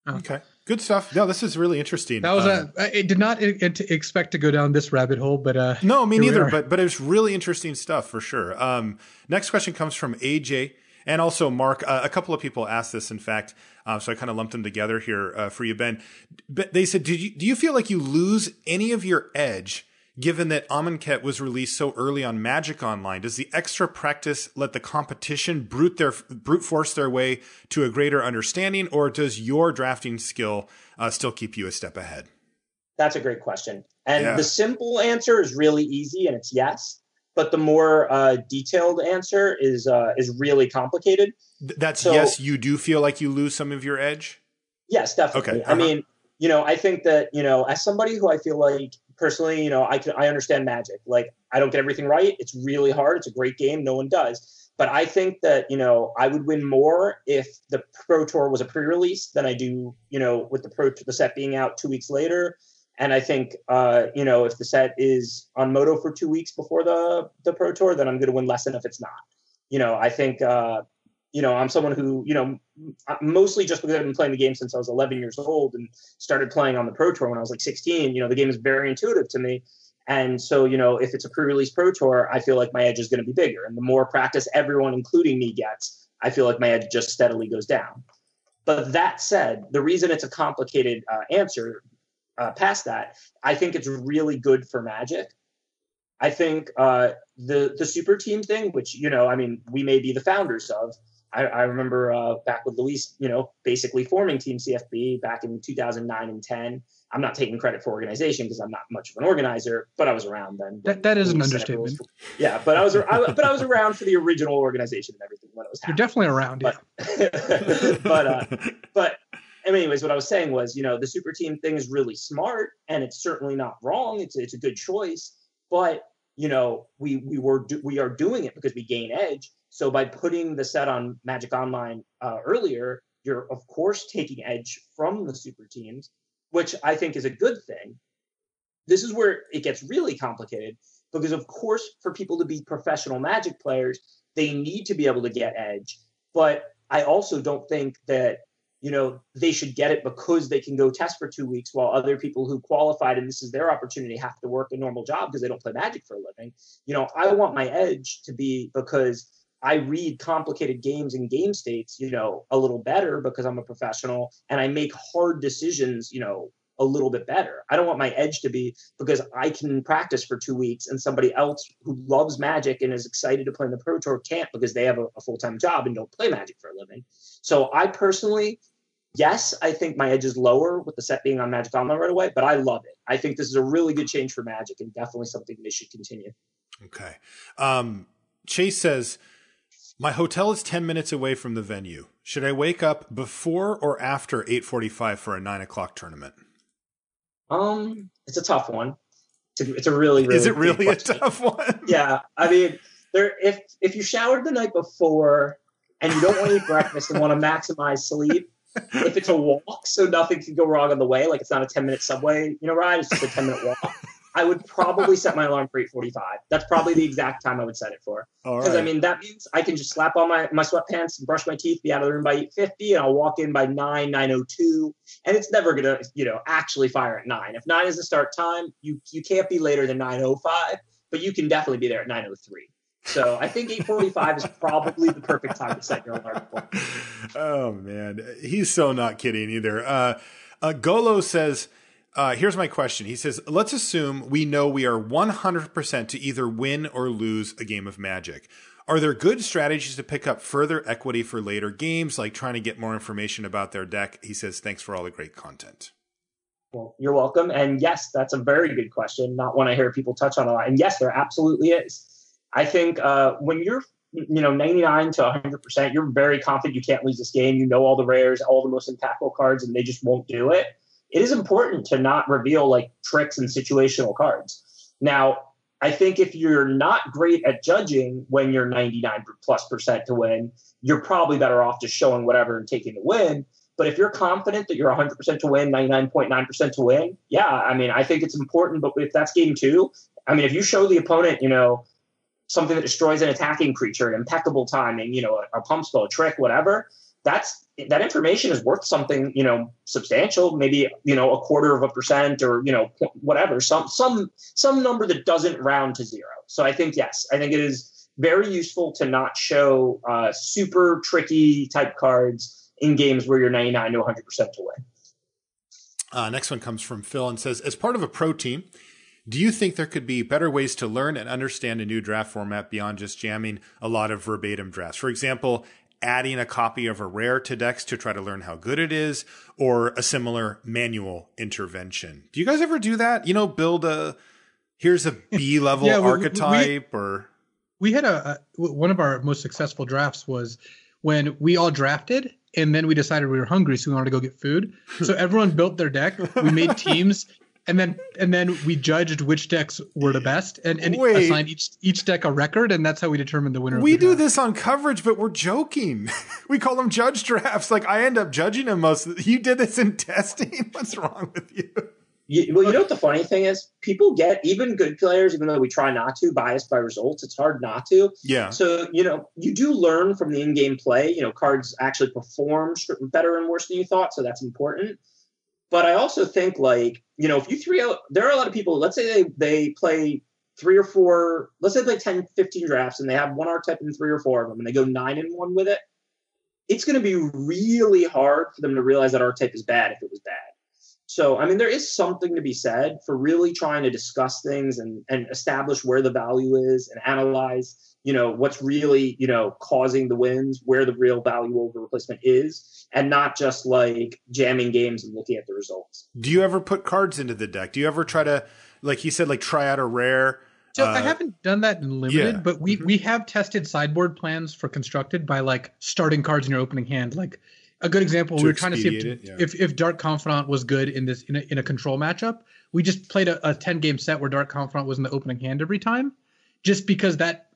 S1: Okay. Good stuff. No, this is really interesting.
S2: That was I did not expect to go down this rabbit hole, but
S1: no, me neither. But it was really interesting stuff for sure. Next question comes from AJ. And also, Mark, a couple of people asked this, in fact, so I kind of lumped them together here for you, Ben. But they said, do you feel like you lose any of your edge given that Amonkhet was released so early on Magic Online? Does the extra practice let the competition brute force their way to a greater understanding, or does your drafting skill still keep you a step ahead?
S3: That's a great question. And the simple answer is really easy, and it's yes. But the more detailed answer is really complicated.
S1: Yes, you do feel like you lose some of your edge?
S3: Yes, definitely. Okay. I mean, I think that, as somebody who I feel like personally, I understand Magic. Like, I don't get everything right. It's really hard. It's a great game. No one does. But I think that, I would win more if the Pro Tour was a pre-release than I do, with the set being out 2 weeks later. And I think, if the set is on Moto for 2 weeks before the Pro Tour, then I'm going to win less than if it's not. I think, I'm someone who, mostly just because I've been playing the game since I was 11 years old and started playing on the Pro Tour when I was like 16, the game is very intuitive to me. And so, if it's a pre-release Pro Tour, I feel like my edge is going to be bigger. And the more practice everyone, including me, gets, I feel like my edge just steadily goes down. But that said, the reason it's a complicated answer past that, I think it's really good for Magic. I think the super team thing, which, we may be the founders of. I remember back with Luis, basically forming Team CFB back in 2009 and 10. I'm not taking credit for organization because I'm not much of an organizer, but I was around then.
S2: That is an understatement.
S3: Yeah, but I was around for the original organization and everything when it was happening.
S2: You're definitely around,
S3: yeah. But anyways, what I was saying was, the super team thing is really smart, and it's certainly not wrong. It's a good choice, but we are doing it because we gain edge. So by putting the set on Magic Online earlier, you're of course taking edge from the super teams, which I think is a good thing. This is where it gets really complicated because, of course, for people to be professional Magic players, they need to be able to get edge. But I also don't think that they should get it because they can go test for 2 weeks while other people who qualified and this is their opportunity have to work a normal job because they don't play Magic for a living. I want my edge to be because I read complicated games and game states, a little better because I'm a professional and I make hard decisions, a little bit better. I don't want my edge to be because I can practice for 2 weeks and somebody else who loves Magic and is excited to play in the Pro Tour can't because they have a full-time job and don't play Magic for a living. So I personally, yes, I think my edge is lower with the set being on Magic Online right away, but I love it. I think this is a really good change for Magic and definitely something they should continue.
S1: Okay. Chase says, my hotel is 10 minutes away from the venue. Should I wake up before or after 8:45 for a 9 o'clock tournament?
S3: It's a tough one. It's a really, really
S1: Is it really a
S3: question.
S1: tough one?
S3: Yeah. I mean, if you showered the night before and you don't want to eat breakfast and want to maximize sleep, if it's a walk, so nothing can go wrong on the way, like it's not a 10-minute subway, ride, it's just a 10-minute walk. I would probably set my alarm for 8:45. That's probably the exact time I would set it for. Because, I mean, that means I can just slap on my sweatpants and brush my teeth, be out of the room by 8:50, and I'll walk in by 9:02. And it's never going to, actually fire at 9. If 9 is the start time, you can't be later than 9:05, but you can definitely be there at 9:03. So I think 8:45 is probably the perfect time to set your alarm for.
S1: Oh, man. He's so not kidding either. Golo says, here's my question. He says, let's assume we know we are 100% to either win or lose a game of Magic. Are there good strategies to pick up further equity for later games, like trying to get more information about their deck? He says, thanks for all the great content.
S3: Well, you're welcome. And yes, that's a very good question. Not one I hear people touch on a lot. And yes, there absolutely is. I think when you're 99 to 100%, you're very confident you can't lose this game. You know all the rares, all the most impactful cards, and they just won't do it. It is important to not reveal like tricks and situational cards. Now, I think if you're not great at judging when you're 99+% to win, you're probably better off just showing whatever and taking the win. But if you're confident that you're 100% to win, 99.9% to win, yeah, I mean, I think it's important. But if that's game 2, I mean, if you show the opponent, something that destroys an attacking creature, impeccable timing, a pump spell, a trick, whatever, that information is worth something, substantial, maybe, 0.25% or, whatever, some number that doesn't round to 0. So I think, yes, I think it is very useful to not show super tricky type cards in games where you're 99 to 100% to win.
S1: Next one comes from Phil and says, as part of a pro team, do you think there could be better ways to learn and understand a new draft format beyond just jamming a lot of verbatim drafts? For example, adding a copy of a rare to decks to try to learn how good it is, or a similar manual intervention. Do you guys ever do that? Build here's a B-level archetype or...
S2: We had one of our most successful drafts was when we all drafted and then we decided we were hungry, so we wanted to go get food. So everyone built their deck. We made teams. And then we judged which decks were the best and assigned each deck a record, and that's how we determined the winner.
S1: We do this on coverage, but we're joking. We call them judge drafts. Like I end up judging them most. You did this in testing. What's wrong with you?
S3: Well, you know what the funny thing is? People get, even good players, even though we try not to, biased by results. It's hard not to.
S1: Yeah.
S3: So, you do learn from the in-game play. Cards actually perform better and worse than you thought, so that's important. But I also think, if you 3-0, there are a lot of people, let's say they play 3 or 4, let's say they play 10, 15 drafts, and they have one archetype in 3 or 4 of them, and they go 9-1 with it. It's going to be really hard for them to realize that archetype is bad if it was bad. So, I mean, there is something to be said for really trying to discuss things and establish where the value is and analyze, what's really, causing the wins, where the real value over replacement is, and not just jamming games and looking at the results.
S1: Do you ever put cards into the deck? Do you ever try to, like he said, try out a rare?
S2: So I haven't done that in limited, but we have tested sideboard plans for constructed by starting cards in your opening hand. A good example, we were trying to see if Dark Confidant was good in a control matchup. We just played a 10-game set where Dark Confidant was in the opening hand every time, just because that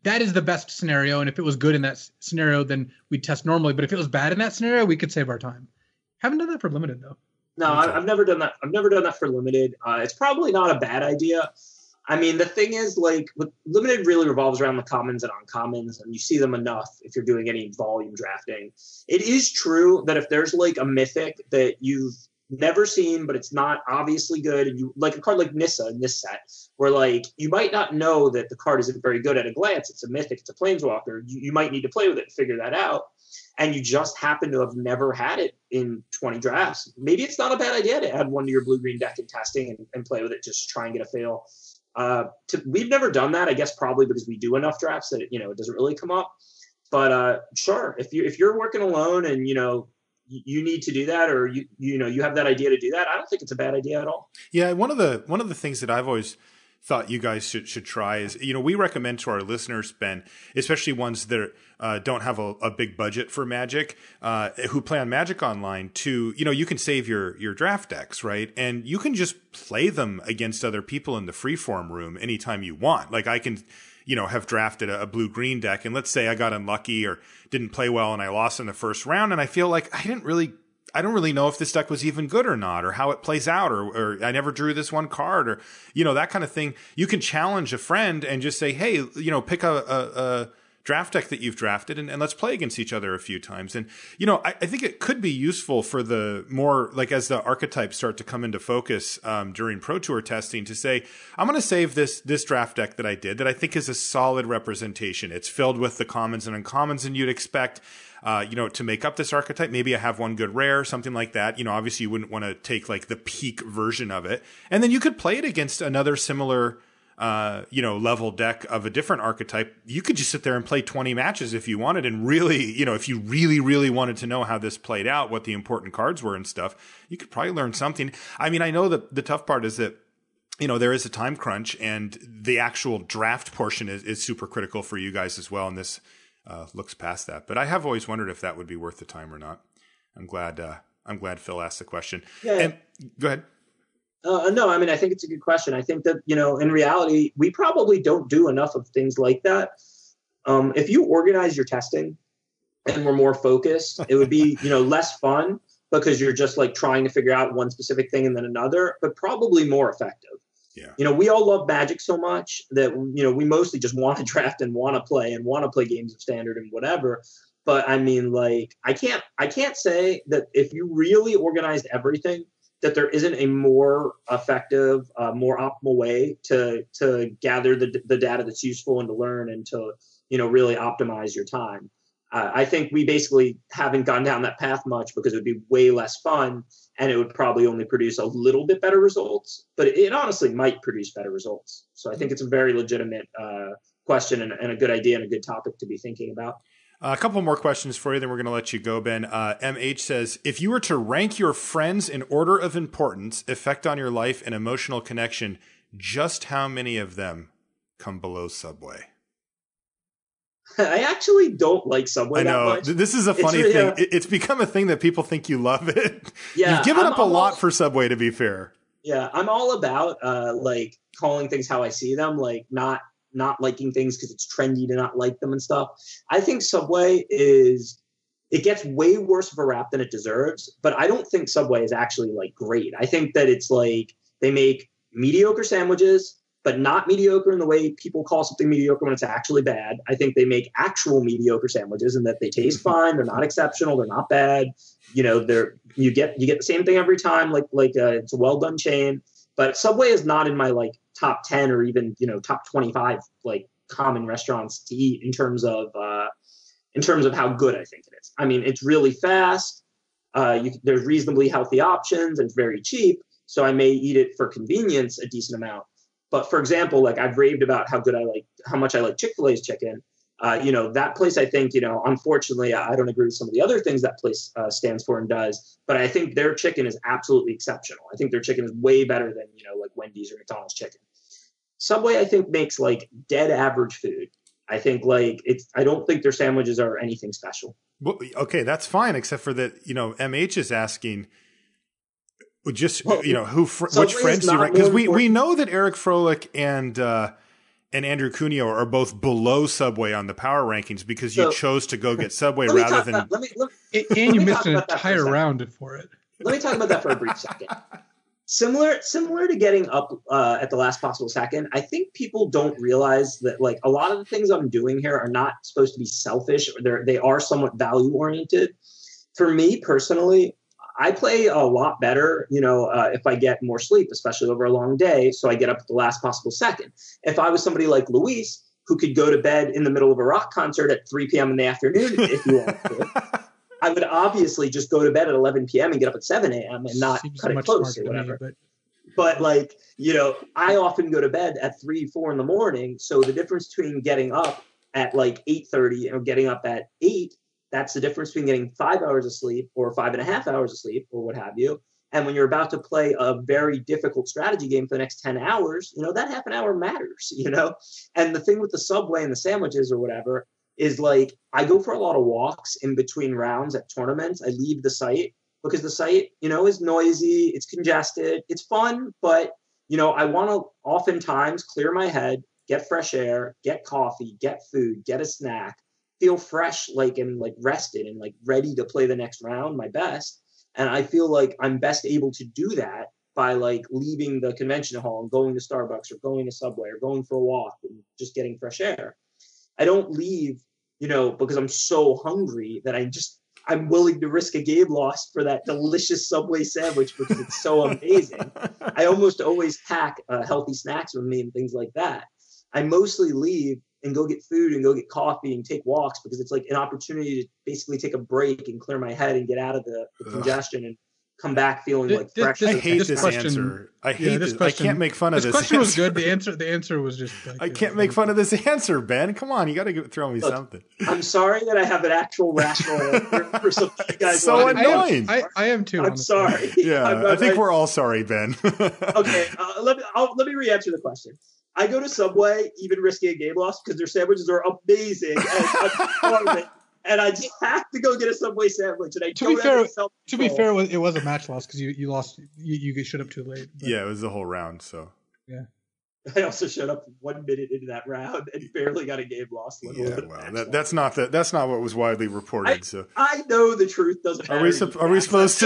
S2: is the best scenario. And if it was good in that scenario, then we'd test normally. But if it was bad in that scenario, we could save our time. Haven't done that for limited though.
S3: No, I've never done that. I've never done that for limited. It's probably not a bad idea. I mean, the thing is, limited really revolves around the commons and uncommons, and you see them enough if you're doing any volume drafting. It is true that if there's a mythic that you've never seen, but it's not obviously good, and you a card like Nissa in this set, where you might not know that the card isn't very good at a glance. It's a mythic, it's a planeswalker. You might need to play with it and figure that out. And you just happen to have never had it in 20 drafts. Maybe it's not a bad idea to add one to your blue-green deck in testing and play with it, just try and get a feel. We've never done that, I guess, probably because we do enough drafts that it doesn't really come up. But sure, if you're working alone and you need to do that, or you have that idea to do that, I don't think it's a bad idea at all.
S1: Yeah, one of the things that I've always thought you guys should try is, we recommend to our listeners, Ben, especially ones that don't have a big budget for Magic, who play on Magic Online, to, you can save your draft decks, right? And you can just play them against other people in the freeform room anytime you want. I can, have drafted a blue-green deck, and let's say I got unlucky or didn't play well and I lost in the first round, and I feel like I I don't really know if this deck was even good or not, or how it plays out, or I never drew this one card, or, that kind of thing. You can challenge a friend and just say, hey, pick a draft deck that you've drafted and let's play against each other a few times. And, I think it could be useful for the more, like, as the archetypes start to come into focus during Pro Tour testing, to say, I'm going to save this draft deck that I did that I think is a solid representation. It's filled with the commons and uncommons, and you'd expect to make up this archetype. Maybe I have one good rare, something like that. Obviously you wouldn't want to take like the peak version of it. And then you could play it against another similar, level deck of a different archetype. You could just sit there and play 20 matches if you wanted. And really, if you really, really wanted to know how this played out, what the important cards were and stuff, you could probably learn something. I mean, I know that the tough part is that, there is a time crunch, and the actual draft portion is super critical for you guys as well. And this, looks past that, but I have always wondered if that would be worth the time or not. I'm glad Phil asked the question.
S3: Yeah.
S1: And go ahead.
S3: No, I mean, I think it's a good question. I think that, in reality, we probably don't do enough of things like that. If you organize your testing and were more focused, it would be, less fun, because you're just like trying to figure out one specific thing and then another, but probably more effective.
S1: Yeah.
S3: We all love Magic so much that, we mostly just want to draft and want to play games of Standard and whatever. But I mean, like, I can't say that if you really organized everything, that there isn't a more effective, more optimal way to gather the data that's useful and to learn and to, really optimize your time. I think we basically haven't gone down that path much, because it would be way less fun, and it would probably only produce a little bit better results, but it honestly might produce better results. So I think it's a very legitimate question and a good idea and a good topic to be thinking about.
S1: A couple more questions for you, then we're going to let you go, Ben. MH says, if you were to rank your friends in order of importance, effect on your life, and emotional connection, just how many of them come below Subway?
S3: I actually don't like Subway.
S1: I know.
S3: That much.
S1: This is a funny thing. It's become a thing that people think you love it.
S3: Yeah,
S1: you've given up a lot for Subway, to be fair.
S3: Yeah, I'm all about like calling things how I see them, like not liking things because it's trendy to not like them and stuff. I think Subway it gets way worse of a rap than it deserves, but I don't think Subway is actually like great. I think that it's like they make mediocre sandwiches, but not mediocre in the way people call something mediocre when it's actually bad. I think they make actual mediocre sandwiches, and that they taste fine. They're not exceptional. They're not bad. You get the same thing every time. Like it's a well done chain. But Subway is not in my like top 10 or even top 25 like common restaurants to eat in terms of how good I think it is. I mean, it's really fast. There's reasonably healthy options, and it's very cheap. So I may eat it for convenience a decent amount. But for example, like I've raved about how much I like Chick-fil-A's chicken. That place, I think, unfortunately, I don't agree with some of the other things that place stands for and does, but I think their chicken is absolutely exceptional. I think their chicken is way better than, like Wendy's or McDonald's chicken. Subway, I think, makes like dead average food. I think I don't think their sandwiches are anything special.
S1: Well, okay, that's fine, except for that, MH is asking, which friends do you rank? Because we know that Eric Froelich and Andrew Cuneo are both below Subway on the power rankings, because you chose to go get Subway rather than.
S2: And you missed an entire round for it.
S3: Let me talk about that for a brief second. Similar to getting up at the last possible second, I think people don't realize that like a lot of the things I'm doing here are not supposed to be selfish, or they are somewhat value oriented. For me personally, I play a lot better, if I get more sleep, especially over a long day. So I get up at the last possible second. If I was somebody like Luis, who could go to bed in the middle of a rock concert at 3 p.m. in the afternoon, if you want to, I would obviously just go to bed at 11 p.m. and get up at 7 a.m. and not cut it close or whatever. But I often go to bed at 3, 4 in the morning. So the difference between getting up at like 8:30 and getting up at 8, that's the difference between getting 5 hours of sleep or 5.5 hours of sleep or what have you. And when you're about to play a very difficult strategy game for the next 10 hours, that half an hour matters, And the thing with the Subway and the sandwiches or whatever is like, I go for a lot of walks in between rounds at tournaments. I leave the site because the site, is noisy, it's congested, it's fun, but, I want to oftentimes clear my head, get fresh air, get coffee, get food, get a snack, feel fresh, and rested and ready to play the next round, my best. And I feel like I'm best able to do that by like leaving the convention hall and going to Starbucks or going to Subway or going for a walk and just getting fresh air. I don't leave, because I'm so hungry that I'm willing to risk a game loss for that delicious Subway sandwich because it's so amazing. I almost always pack healthy snacks with me and things like that. I mostly leave and go get food and go get coffee and take walks because it's like an opportunity to basically take a break and clear my head and get out of the congestion and come back feeling like fresh.
S1: I hate this answer. I hate this. I can't make fun of this.
S2: This question was good. The answer was just.
S1: I can't make fun of this answer, Ben. Come on, you got to throw me something.
S3: I'm sorry that I have an actual rational answer for something you guys.
S1: So annoying.
S2: I am too.
S3: I'm sorry.
S1: Yeah, I think we're all sorry, Ben.
S3: Okay, let me re-answer the question. I go to Subway, even risking a game loss, because their sandwiches are amazing. And I just have to go get a Subway sandwich. And
S2: to be fair, it was a match loss because you lost. You showed up too late. But.
S1: Yeah, it was the whole round. So
S2: yeah,
S3: I also showed up 1 minute into that round and barely got a game loss.
S1: Yeah, well, that's not what was widely reported.
S3: I know the truth doesn't matter.
S1: Are we supposed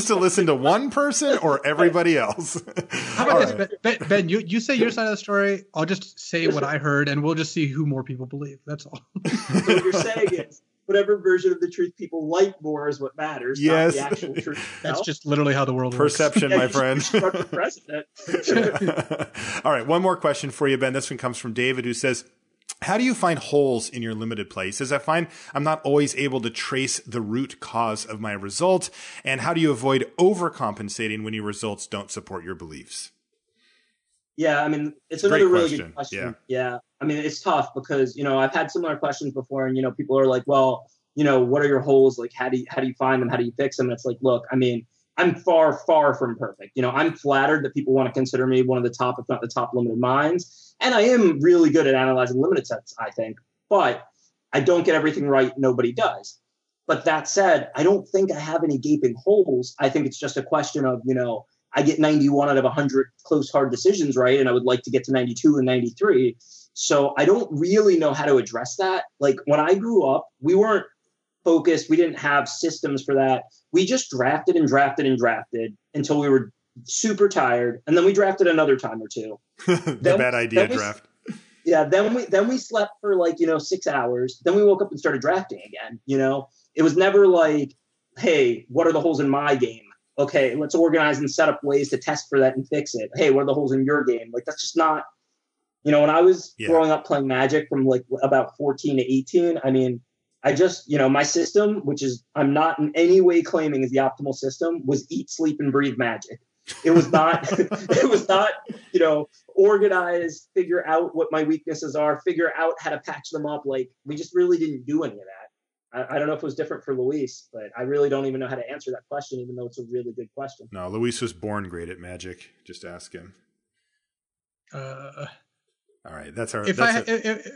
S1: to listen to one person or everybody else?
S2: How about this, Ben? You say your side of the story. I'll just say what I heard, and we'll just see who more people believe. That's all.
S3: So what you're saying is, whatever version of the truth people like more is what matters.
S1: Yes,
S3: not the actual truth.
S2: That's just literally how the world
S1: perception,
S2: works.
S1: my friend.
S3: President.
S1: All right, one more question for you, Ben. This one comes from David, who says, how do you find holes in your limited play? He says, I find I'm not always able to trace the root cause of my result. And how do you avoid overcompensating when your results don't support your beliefs?
S3: Yeah, I mean, it's another really good question. Yeah. I mean, it's tough because, I've had similar questions before and, people are like, well, what are your holes? Like, how do you find them? How do you fix them? And it's like, look, I mean, I'm far, far from perfect. I'm flattered that people want to consider me one of the top, if not the top limited minds. And I am really good at analyzing limited sets, I think, but I don't get everything right. Nobody does. But that said, I don't think I have any gaping holes. I think it's just a question of, I get 91 out of 100 close, hard decisions right, and I would like to get to 92 and 93. So I don't really know how to address that. Like when I grew up, we weren't focused. We didn't have systems for that. We just drafted and drafted and drafted until we were super tired, and then we drafted another time or two.
S1: Bad idea draft.
S3: Yeah, then we slept for 6 hours. Then we woke up and started drafting again. It was never like, hey, what are the holes in my game? Okay, let's organize and set up ways to test for that and fix it. Hey, what are the holes in your game? Like, that's just not, when I was growing up playing Magic from about 14 to 18, I mean, I just, my system, which is I'm not in any way claiming is the optimal system, was eat, sleep, and breathe Magic. It was not, organize, figure out what my weaknesses are, figure out how to patch them up. Like, we just really didn't do any of that. I don't know if it was different for Luis, but I really don't even know how to answer that question, even though it's a really good question.
S1: No, Luis was born great at Magic. Just ask him. All right, that's our.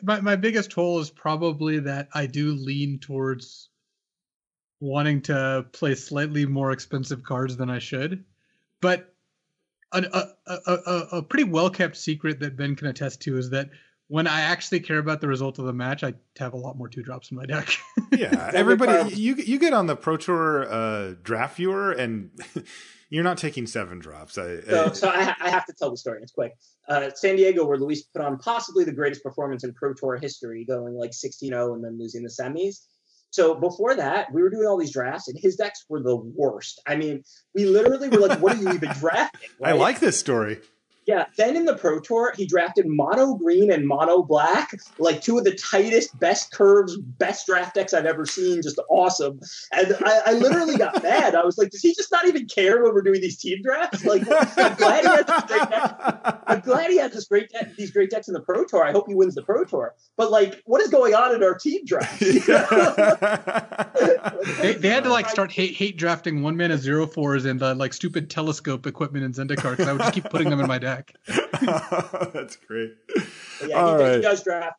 S2: My biggest hole is probably that I do lean towards wanting to play slightly more expensive cards than I should, but a pretty well kept secret that Ben can attest to is that when I actually care about the result of the match, I have a lot more 2-drops in my deck.
S1: Yeah, everybody, you get on the Pro Tour draft viewer, and you're not taking 7-drops.
S3: So I have to tell the story. It's quick. San Diego, where Luis put on possibly the greatest performance in Pro Tour history, going 16-0 and then losing the semis. So before that, we were doing all these drafts, and his decks were the worst. I mean, we literally were like, what are you even drafting? Right?
S1: I like this story.
S3: Yeah, then in the Pro Tour, he drafted mono green and mono black, two of the tightest, best curves, best draft decks I've ever seen. Just awesome. And I literally got mad. I was like, does he just not even care when we're doing these team drafts? I'm glad he has this great deck. I'm glad he has these great decks in the Pro Tour. I hope he wins the Pro Tour. But what is going on in our team drafts?
S2: They had to start hate drafting 1-mana 0/4s and stupid telescope equipment in Zendikar because I would just keep putting them in my deck.
S1: That's great.
S3: But yeah, he does draft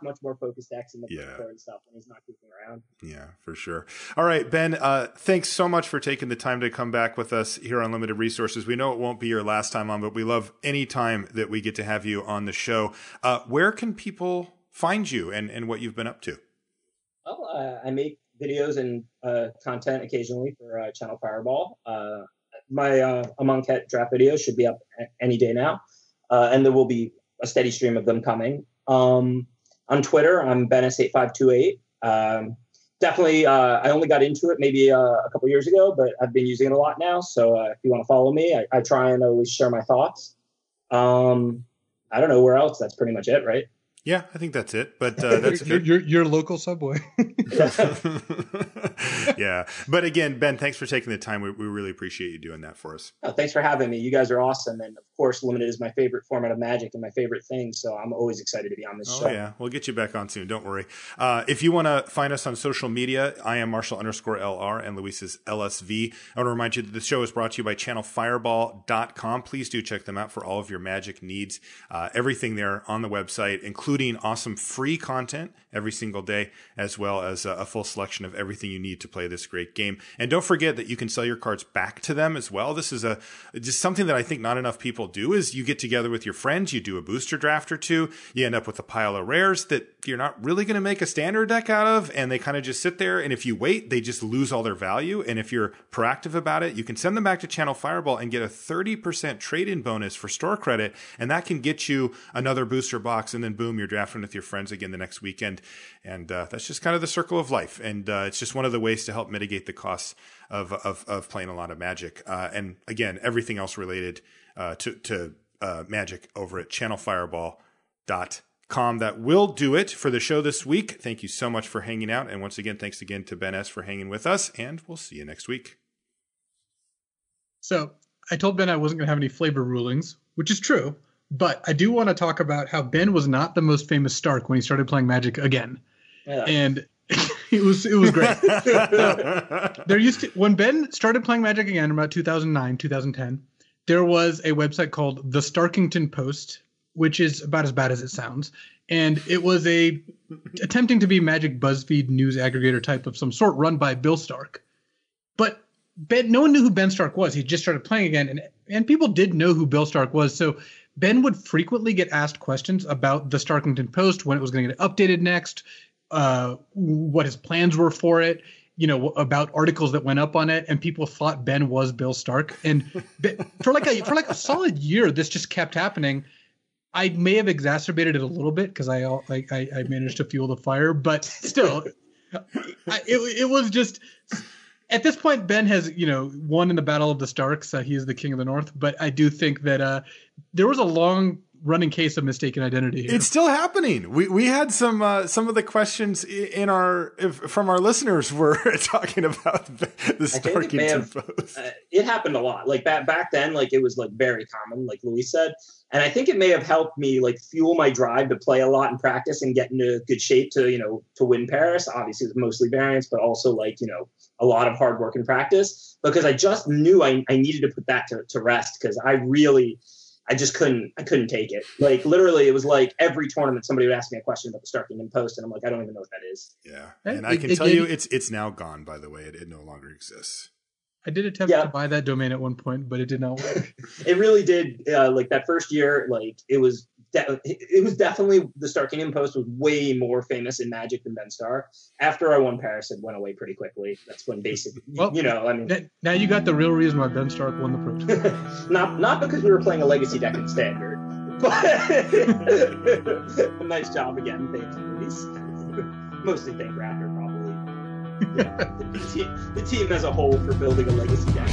S3: much more focused decks in the Pro and stuff when he's not goofing around.
S1: Yeah, for sure. All right, Ben, thanks so much for taking the time to come back with us here on Limited Resources. We know it won't be your last time on, but we love any time that we get to have you on the show. Where can people find you and what you've been up to?
S3: Well, I make videos and content occasionally for Channel Fireball. My Amonkhet draft video should be up any day now, and there will be a steady stream of them coming. On Twitter, I'm BenS8528. Definitely, I only got into it maybe a couple years ago, but I've been using it a lot now. So if you want to follow me, I try and always share my thoughts. I don't know where else. That's pretty much it, right?
S1: Yeah, I think that's it. But that's
S2: your local Subway.
S1: Yeah. But again, Ben, thanks for taking the time. We really appreciate you doing that for us.
S3: Oh, thanks for having me. You guys are awesome. And of course, Limited is my favorite format of Magic and my favorite thing. So I'm always excited to be on this show.
S1: Oh, yeah. We'll get you back on soon. Don't worry. If you want to find us on social media, I am Marshall_LR and Luis is LSV. I want to remind you that the show is brought to you by channelfireball.com. Please do check them out for all of your Magic needs. Everything there on the website, including awesome free content every single day, as well as a full selection of everything you need to play this great game. And don't forget that you can sell your cards back to them as well. This is just something that I think not enough people do. Is you get together with your friends, you do a booster draft or two, you end up with a pile of rares that you're not really going to make a standard deck out of, and they kind of just sit there, and if you wait, they just lose all their value. And if you're proactive about it, you can send them back to Channel Fireball and get a 30% trade-in bonus for store credit, and that can get you another booster box, and then boom, you're drafting with your friends again the next weekend. And that's just kind of the circle of life, and it's just one of the ways to help mitigate the costs of playing a lot of Magic. And again, everything else related to Magic over at channelfireball.com. That will do it for the show this week. Thank you so much for hanging out. And once again, thanks again to Ben S. for hanging with us. And we'll see you next week.
S2: So I told Ben I wasn't going to have any flavor rulings, which is true. But I do want to talk about how Ben was not the most famous Stark when he started playing Magic again. Yeah. And it was great. When Ben started playing Magic again about 2009, 2010, there was a website called The Starkington Post, which is about as bad as it sounds. And it was attempting to be Magic BuzzFeed news aggregator type of some sort, run by Bill Stark. But no one knew who Ben Stark was. He just started playing again, and people did know who Bill Stark was. So Ben would frequently get asked questions about the Starkington Post, when it was going to get updated next, what his plans were for it, about articles that went up on it, and people thought Ben was Bill Stark. And for like a solid year, this just kept happening. I may have exacerbated it a little bit because I managed to fuel the fire, but still, it was just. At this point, Ben has, won in the Battle of the Starks. He is the King of the North. But I do think that there was a long-running case of mistaken identity here.
S1: It's still happening. We had some of the questions from our listeners were talking about the Starkington Post.
S3: It happened a lot. Like back then, like it was like very common, like Luis said. And I think it may have helped me like fuel my drive to play a lot in practice and get into good shape to win Paris. Obviously, it was mostly variance, but also like, a lot of hard work in practice, because I just knew I needed to put that to rest, because I just couldn't take it. Like literally, it was like every tournament somebody would ask me a question about the Starkington Post, and I'm like, I don't even know what that is.
S1: Yeah, and I can tell you, it's now gone. By the way, it no longer exists.
S2: I did attempt to buy that domain at one point, but it did not work.
S3: It really did. Like that first year, like it was definitely the Starkington Post was way more famous in Magic than Ben Star. After I won Paris, it went away pretty quickly. That's when basically,
S2: now you got the real reason why Ben Stark won the Pro.
S3: not because we were playing a Legacy deck in Standard, but nice job again. Thank you, Luis. Mostly thank Raptor, probably. The team as a whole for building a Legacy deck.